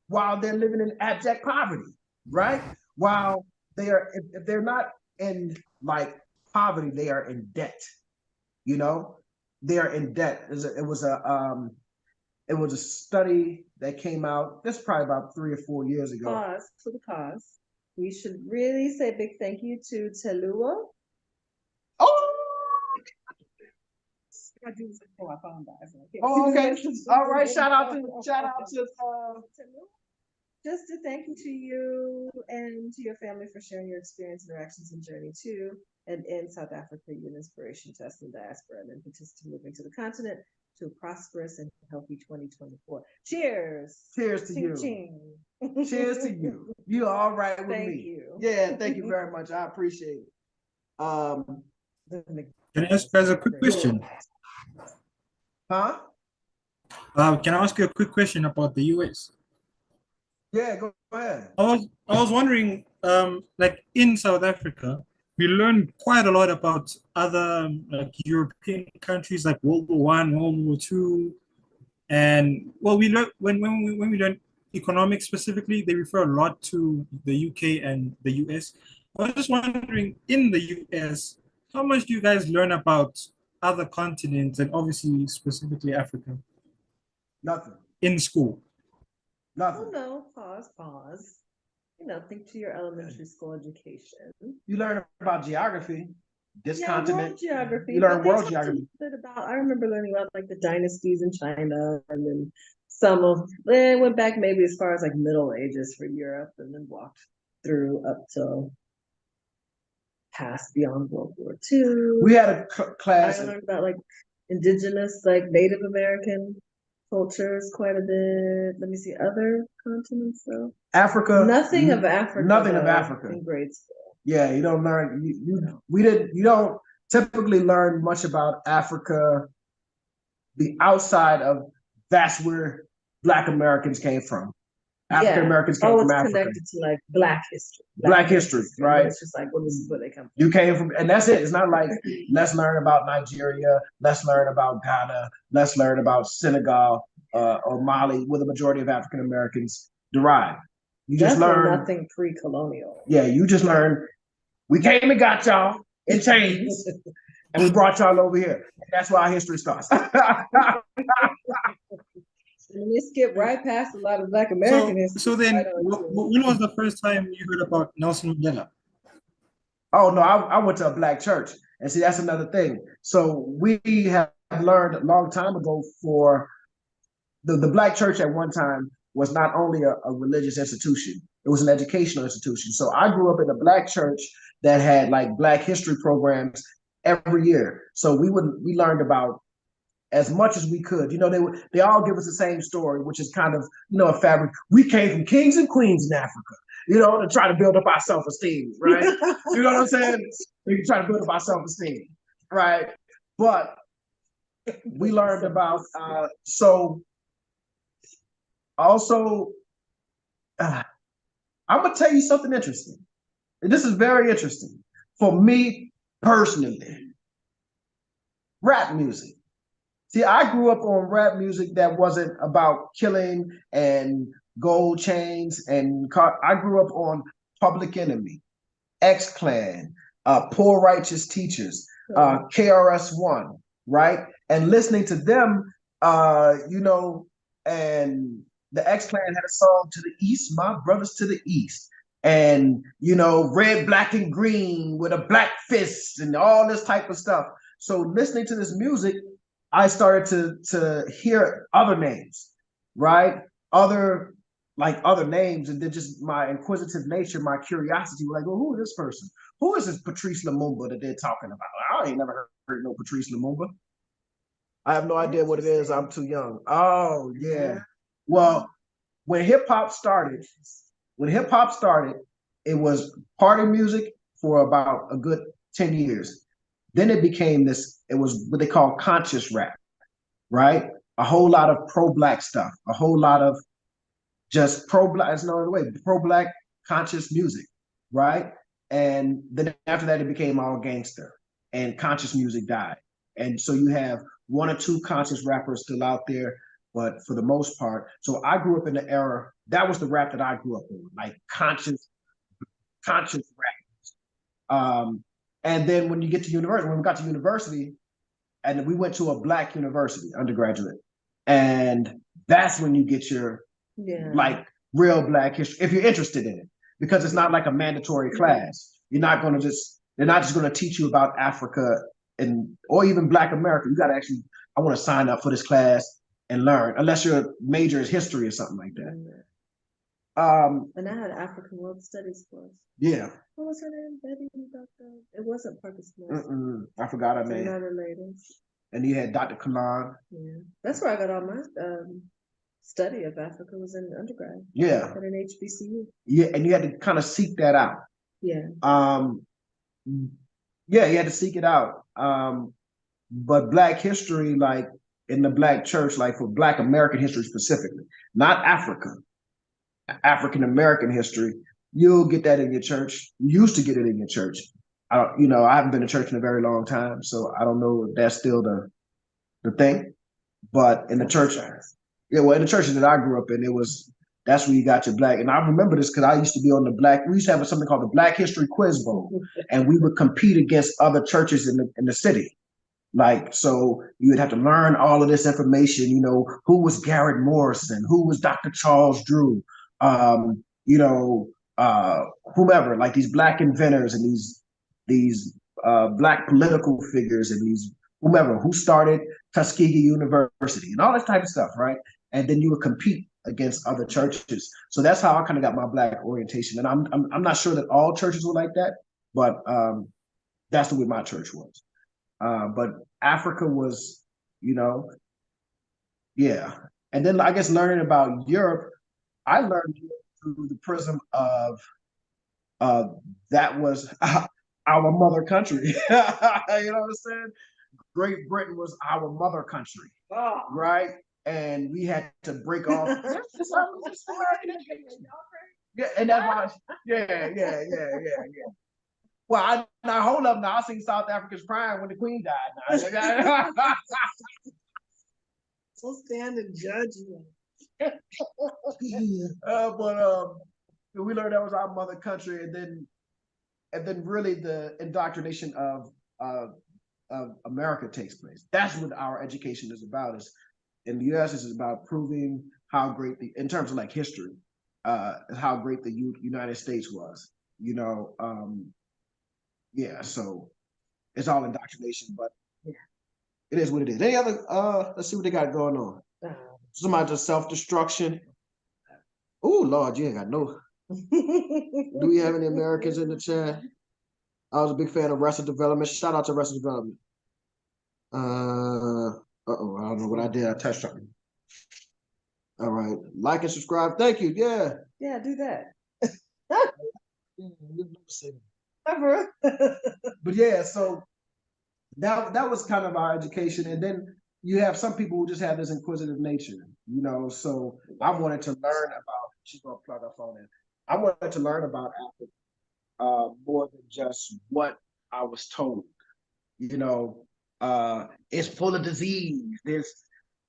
while they're living in abject poverty, right? While if they're not in like poverty, they are in debt. You know, they are in debt. It was a study that came out. This probably about 3 or 4 years ago. Pause for the cause. We should really say big thank you to Telua. Oh, I do this before I found that. oh, okay. All right. Shout out to Just to thank you to you and to your family for sharing your experience, interactions, and journey to and in South Africa. You're an inspiration to us in the diaspora and impetus to moving to the continent to a prosperous and healthy 2024. Cheers. Cheers to Ching, you. ching. Cheers to you. You're all right with Thank me. you. Yeah, thank you very much. I appreciate it. Can I ask you guys a quick question? Huh? Can I ask you a quick question about the US? Yeah, go ahead. I was wondering, like in South Africa, we learned quite a lot about other like European countries, like World War One, World War Two, and well, we learned when we learn economics specifically, they refer a lot to the UK and the US. I was just wondering, in the US, how much do you guys learn about other continents and obviously specifically Africa Nothing. in school? Nothing. Oh no, pause. You know, think to your elementary school education. You learn about geography, this continent. World geography. You learn but they world talked geography. A bit about, I remember learning about like the dynasties in China, and then some of they went back maybe as far as like Middle Ages for Europe, and then walked through up till past beyond World War II. We had a class. I learned about like indigenous, like Native American cultures quite a bit. Let me see, other continents though. Africa. Nothing of Africa. Nothing of Africa in grade school. Yeah, you don't learn. You don't typically learn much about Africa. The outside of that's where Black Americans came from. African Americans came from Africa. Connected to like Black history. Black history, right? It's just like, well, this is where they come from. You came from, and that's it. It's not like let's learn about Nigeria, let's learn about Ghana, let's learn about Senegal or Mali, where the majority of African Americans derive. You just learn nothing pre-colonial. Yeah, you just learn. We came and got y'all in chains, and we brought y'all over here. And that's why our history starts. And they skip right past a lot of Black American history. So then, when was the first time you heard about Nelson Mandela? Oh, no, I went to a Black church. And see, that's another thing. So we have learned a long time ago for the Black church at one time was not only a religious institution, it was an educational institution. So I grew up in a Black church that had like Black history programs every year. So we learned about as much as we could. You know, they all give us the same story, which is kind of, you know, a fabric. We came from kings and queens in Africa, you know, to try to build up our self-esteem, right? You know what I'm saying? We try to build up our self-esteem, right? But we learned about, so also, I'm going to tell you something interesting. And this is very interesting for me personally. Rap music. See, I grew up on rap music that wasn't about killing and gold chains and I grew up on Public Enemy, X-Clan, Poor Righteous Teachers, KRS-One, right? And listening to them, you know, and the X-Clan had a song To the East, My Brothers to the East. And, you know, red, black, and green with a black fist and all this type of stuff. So listening to this music, I started to hear other names, right? Other names, and then just my inquisitive nature, my curiosity, like, well, who is this person? Who is this Patrice Lumumba that they're talking about? I ain't never heard no Patrice Lumumba. I have no idea what it is. I'm too young. Oh, yeah. Well, when hip hop started, it was party music for about a good 10 years. Then it became this, it was what they call conscious rap, right? A whole lot of pro-black stuff, a whole lot of just pro-black, there's no other way, pro-black conscious music, right? And then after that, it became all gangster and conscious music died. And so you have one or two conscious rappers still out there, but for the most part, so I grew up in the era, that was the rap that I grew up in, like conscious rap. And then when you get to university, when we got to university, and we went to a black university, undergraduate, and that's when you get your like real black history, if you're interested in it, because it's not like a mandatory class. You're not going to just, they're not just going to teach you about Africa and or even Black America. You got to actually, I want to sign up for this class and learn, unless your major is history or something like that. And I had African World Studies course. Yeah. What was her name? Betty, Dr. It wasn't Parker Smith. I forgot her name. Another lady. And you had Dr. Kalan. Yeah, that's where I got all my study of Africa was in undergrad. Yeah. At an HBCU. Yeah, and you had to kind of seek that out. Yeah. Yeah, you had to seek it out. But Black history, like in the Black church, like for Black American history specifically, not Africa, African American history, you'll get that in your church. You used to get it in your church. I haven't been to church in a very long time, so I don't know if that's still the thing. But in the church, in the churches that I grew up in, that's where you got your Black. And I remember this because I used to be on the Black. We used to have something called the Black History Quiz Bowl, and we would compete against other churches in the city. Like, so you would have to learn all of this information. Who was Garrett Morrison? Who was Dr. Charles Drew? Whomever, like these Black inventors and these Black political figures and these whomever who started Tuskegee University and all that type of stuff, right? And then you would compete against other churches. So that's how I kind of got my Black orientation. And I'm not sure that all churches were like that, but that's the way my church was. But Africa was, yeah. And then I guess learning about Europe, I learned through the prism of that was our mother country. You know what I'm saying? Great Britain was our mother country, right? And we had to break off. Yeah, and that's why. Yeah. Well, now hold up. Now I seen South Africa's prime when the Queen died. Now, So stand and judge you. But we learned that was our mother country, and then really the indoctrination of America takes place. That's what our education is about. Is in the U.S. It's about proving how great in terms of like history, how great the United States was. Yeah. So it's all indoctrination, but it is what it is. Any other? Let's see what they got going on. Somebody just self-destruction. Oh Lord, you ain't got no. Do we have any Americans in the chat? I was a big fan of Arrested Development. Shout out to Arrested Development. I don't know what I did. I touched something. All right. Like and subscribe. Thank you. Yeah. Yeah, do that. But yeah, so that was kind of our education. And then you have some people who just have this inquisitive nature, so I wanted to learn about, she's gonna plug her phone in. I wanted to learn about Africa more than just what I was told. It's full of disease, it's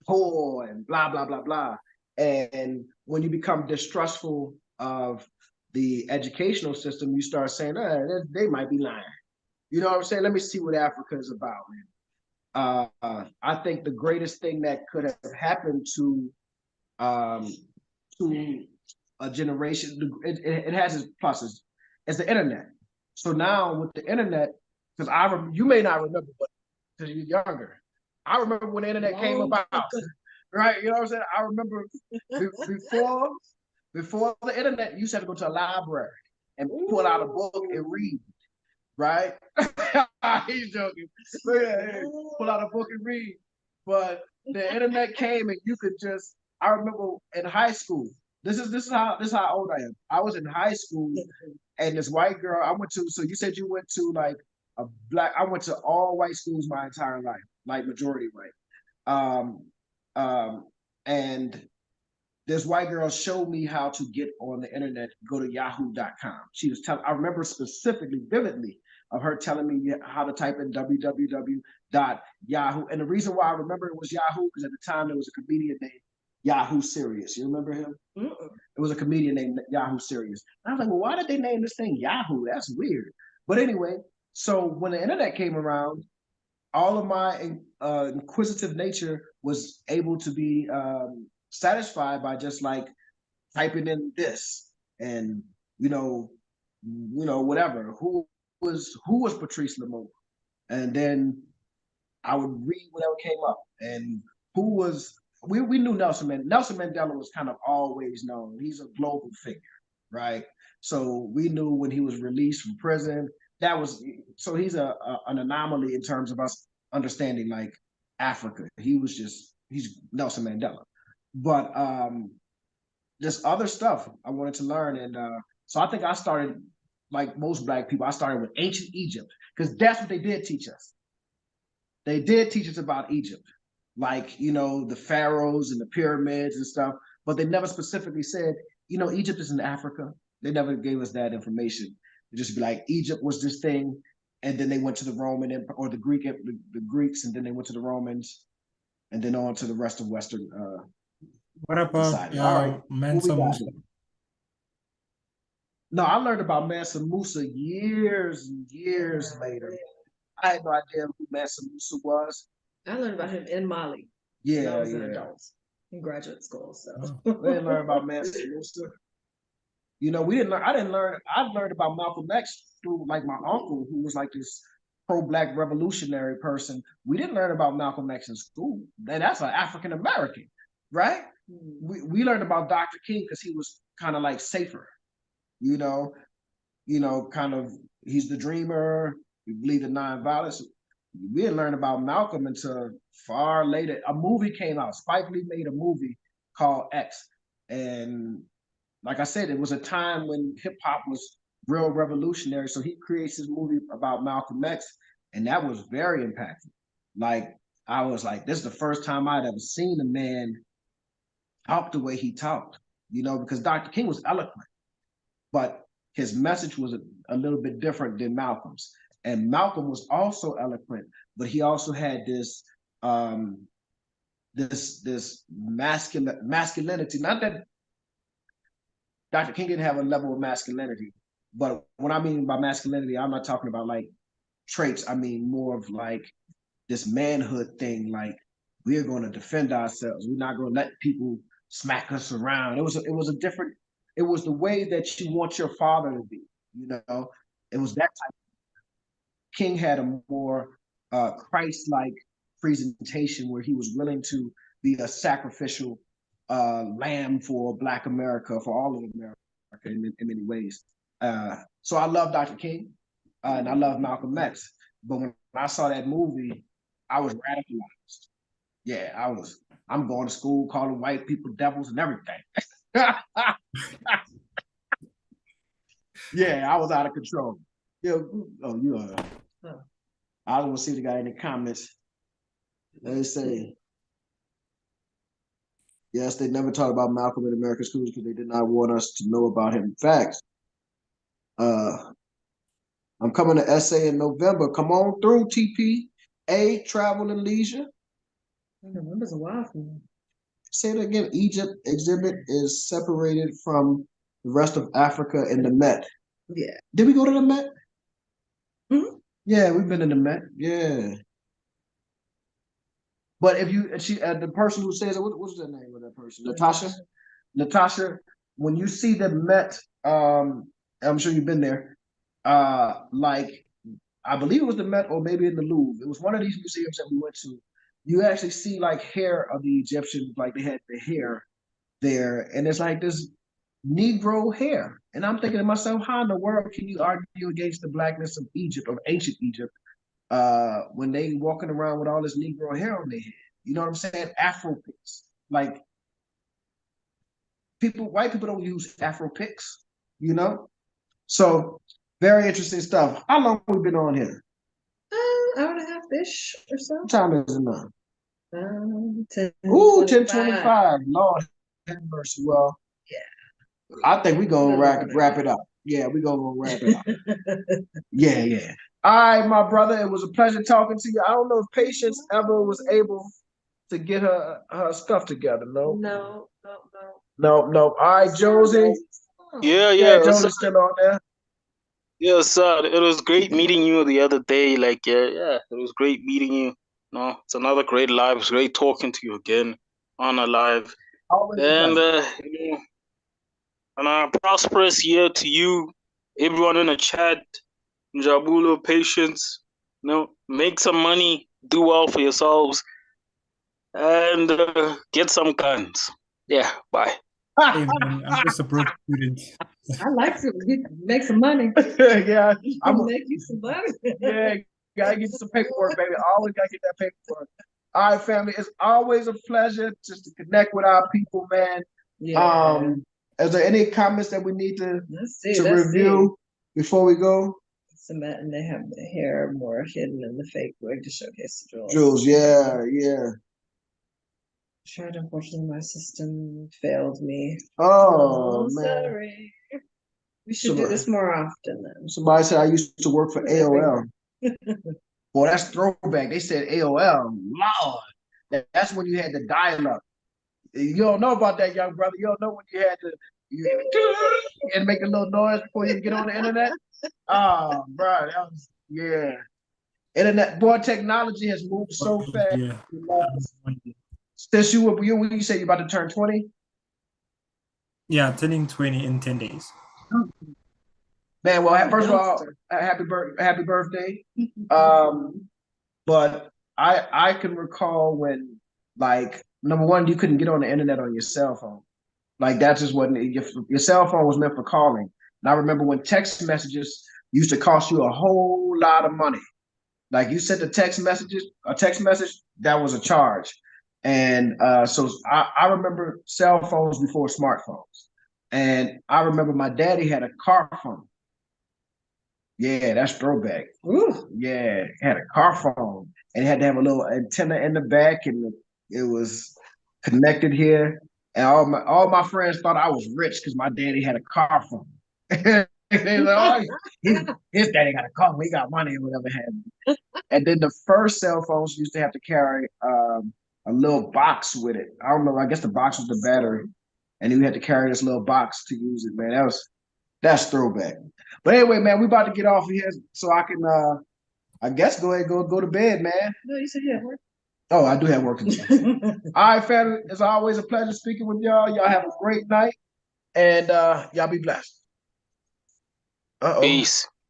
poor and blah, blah, blah, blah. And when you become distrustful of the educational system, you start saying, they might be lying. You know what I'm saying? Let me see what Africa is about, man. I think the greatest thing that could have happened to a generation, it has its pluses, is the internet. So now with the internet, because you may not remember, but because you're younger, I remember when the internet came about, right? You know what I'm saying? I remember before the internet, you used to have to go to a library and pull out a book and read, right? He's joking. Pull out a book and read. But the internet came and you could just I remember in high school. This is how old I am. I was in high school, and this white girl I went to. So you said you went to like a black. I went to all white schools my entire life, like majority white. Um, um, and this white girl showed me how to get on the internet, go to yahoo.com. She was telling, I remember specifically, vividly, of her telling me how to type in www.yahoo. And the reason why I remember it was Yahoo, because at the time there was a comedian named Yahoo Serious. You remember him? Mm-mm. It was a comedian named Yahoo Serious. And I was like, well, why did they name this thing Yahoo? That's weird. But anyway, so when the internet came around, all of my inquisitive nature was able to be satisfied by just like typing in this and whatever who was Patrice Lumumba, and then I would read whatever came up, and who was we knew Nelson Mandela. Nelson Mandela was kind of always known. He's a global figure, right? So we knew when he was released from prison. That was so he's an anomaly in terms of us understanding like Africa. He's Nelson Mandela. But there's other stuff I wanted to learn, and so I think I started like most Black people. I started with ancient Egypt because that's what they did teach us. They did teach us about Egypt, like the pharaohs and the pyramids and stuff, but they never specifically said Egypt is in Africa. They never gave us that information. They just be like Egypt was this thing, and then they went to the Roman Empire or the Greeks, and then they went to the Romans, and then on to the rest of Western What about society. All right, what Mansa we got Musa? here? No, I learned about Mansa Musa years and years later. I had no idea who Mansa Musa was. I learned about him in Mali when I Yeah, was an yeah. adult in graduate school. So We didn't learn about Mansa Musa. We didn't learn. I didn't learn. I learned about Malcolm X through like my uncle, who was like this pro-black revolutionary person. We didn't learn about Malcolm X in school. And that's an African American, right? We learned about Dr. King because he was kind of like safer, kind of he's the dreamer. We believe in nonviolence. We didn't learn about Malcolm until far later. A movie came out. Spike Lee made a movie called X, and like I said, it was a time when hip hop was real revolutionary. So he creates this movie about Malcolm X, and that was very impactful. Like I was like, this is the first time I'd ever seen a man talk the way he talked, because Dr. King was eloquent, but his message was a little bit different than Malcolm's. And Malcolm was also eloquent, but he also had this this masculinity. Not that Dr. King didn't have a level of masculinity, but what I mean by masculinity, I'm not talking about like traits. I mean more of like this manhood thing. Like we're going to defend ourselves. We're not going to let people smack us around. It was a different. It was the way that you want your father to be. It was that type. King had a more Christ-like presentation where he was willing to be a sacrificial lamb for Black America, for all of America in many ways. So I love Dr. King and I love Malcolm X. But when I saw that movie, I was radicalized. Yeah, I'm going to school calling white people devils and everything. Yeah, I was out of control. I don't want to see the guy in the comments. They say, yes, they never taught about Malcolm in American schools because they did not want us to know about him. Facts. I'm coming to SA in November. Come on through, TPA, Travel and Leisure. November's a while for me. Say it again. Egypt exhibit is separated from the rest of Africa in the Met. Yeah. Did we go to the Met? Mm-hmm. Yeah, we've been in the Met. Yeah. But if the person who says it, what's the name of that person? Natasha, when you see the Met, I'm sure you've been there. Like I believe it was the Met or maybe in the Louvre. It was one of these museums that we went to. You actually see like hair of the Egyptians, like they had the hair there, and it's like this Negro hair. And I'm thinking to myself, how in the world can you argue against the blackness of Egypt, of ancient Egypt, when they walking around with all this Negro hair on their head? You know what I'm saying? Afro pits. Like white people don't use Afro picks, you know? So very interesting stuff. How long have we been on here? Hour and a half-ish or so. What time is it now? 10, Ooh, 25. 10:25. Lord have mercy. Well, Yeah. I think we're gonna wrap it up. Yeah, we're gonna wrap it up. Yeah. All right, my brother. It was a pleasure talking to you. I don't know if Patience ever was able to get her stuff together. No. All right, Josie. Yeah, Josie's still on there. Yeah, sir. It was great meeting you the other day. Like, yeah, it was great meeting you. No, it's another great live. It's great talking to you again on a live. Always a And pleasure. and a prosperous year to you, everyone in the chat. Jabulo, patience. Make some money, do well for yourselves, and get some guns. Yeah, bye. Hey man, I'm just a broke student. I like to make some money. Yeah, I'm gonna make you some money. Yeah, gotta get some paperwork, baby. Always gotta get that paperwork. All right, family. It's always a pleasure just to connect with our people, man. Yeah. Is there any comments that we need to Let's review before we go? And they have the hair more hidden in the fake wig to showcase the jewels. Jules, yeah. Tried, unfortunately, my system failed me. Oh man. Sorry. We should do this more often then. Somebody said I used to work for AOL. Boy, that's throwback. They said AOL. Lord. That's when you had the dial-up. You don't know about that, young brother. You don't know when you had to and make a little noise before you get on the internet. Oh, bro, that was Internet, boy, technology has moved so fast. Yeah. Since when you say you about to turn 20? Yeah, turning 20 in 10 days. Man, well, first of all, happy birthday. But I can recall when, like, number one, you couldn't get on the internet on your cell phone. Like, that just wasn't your cell phone was meant for calling. And I remember when text messages used to cost you a whole lot of money. Like, you sent a text message, that was a charge. And so I remember cell phones before smartphones. And I remember my daddy had a car phone. Yeah, that's throwback. Ooh. Yeah, had a car phone and it had to have a little antenna in the back, and it was connected here. And all my friends thought I was rich because my daddy had a car phone. They like, oh, his daddy got a car phone. He got money or whatever had. And then the first cell phones used to have to carry a little box with it. I don't know. I guess the box was the battery, and you had to carry this little box to use it. Man, that's throwback. But anyway, man, we about to get off of here so I can, I guess, go ahead and go to bed, man. No, you said you had work. Oh, I do have work to do. All right, family. It's always a pleasure speaking with y'all. Y'all have a great night, and y'all be blessed. Uh-oh. Peace.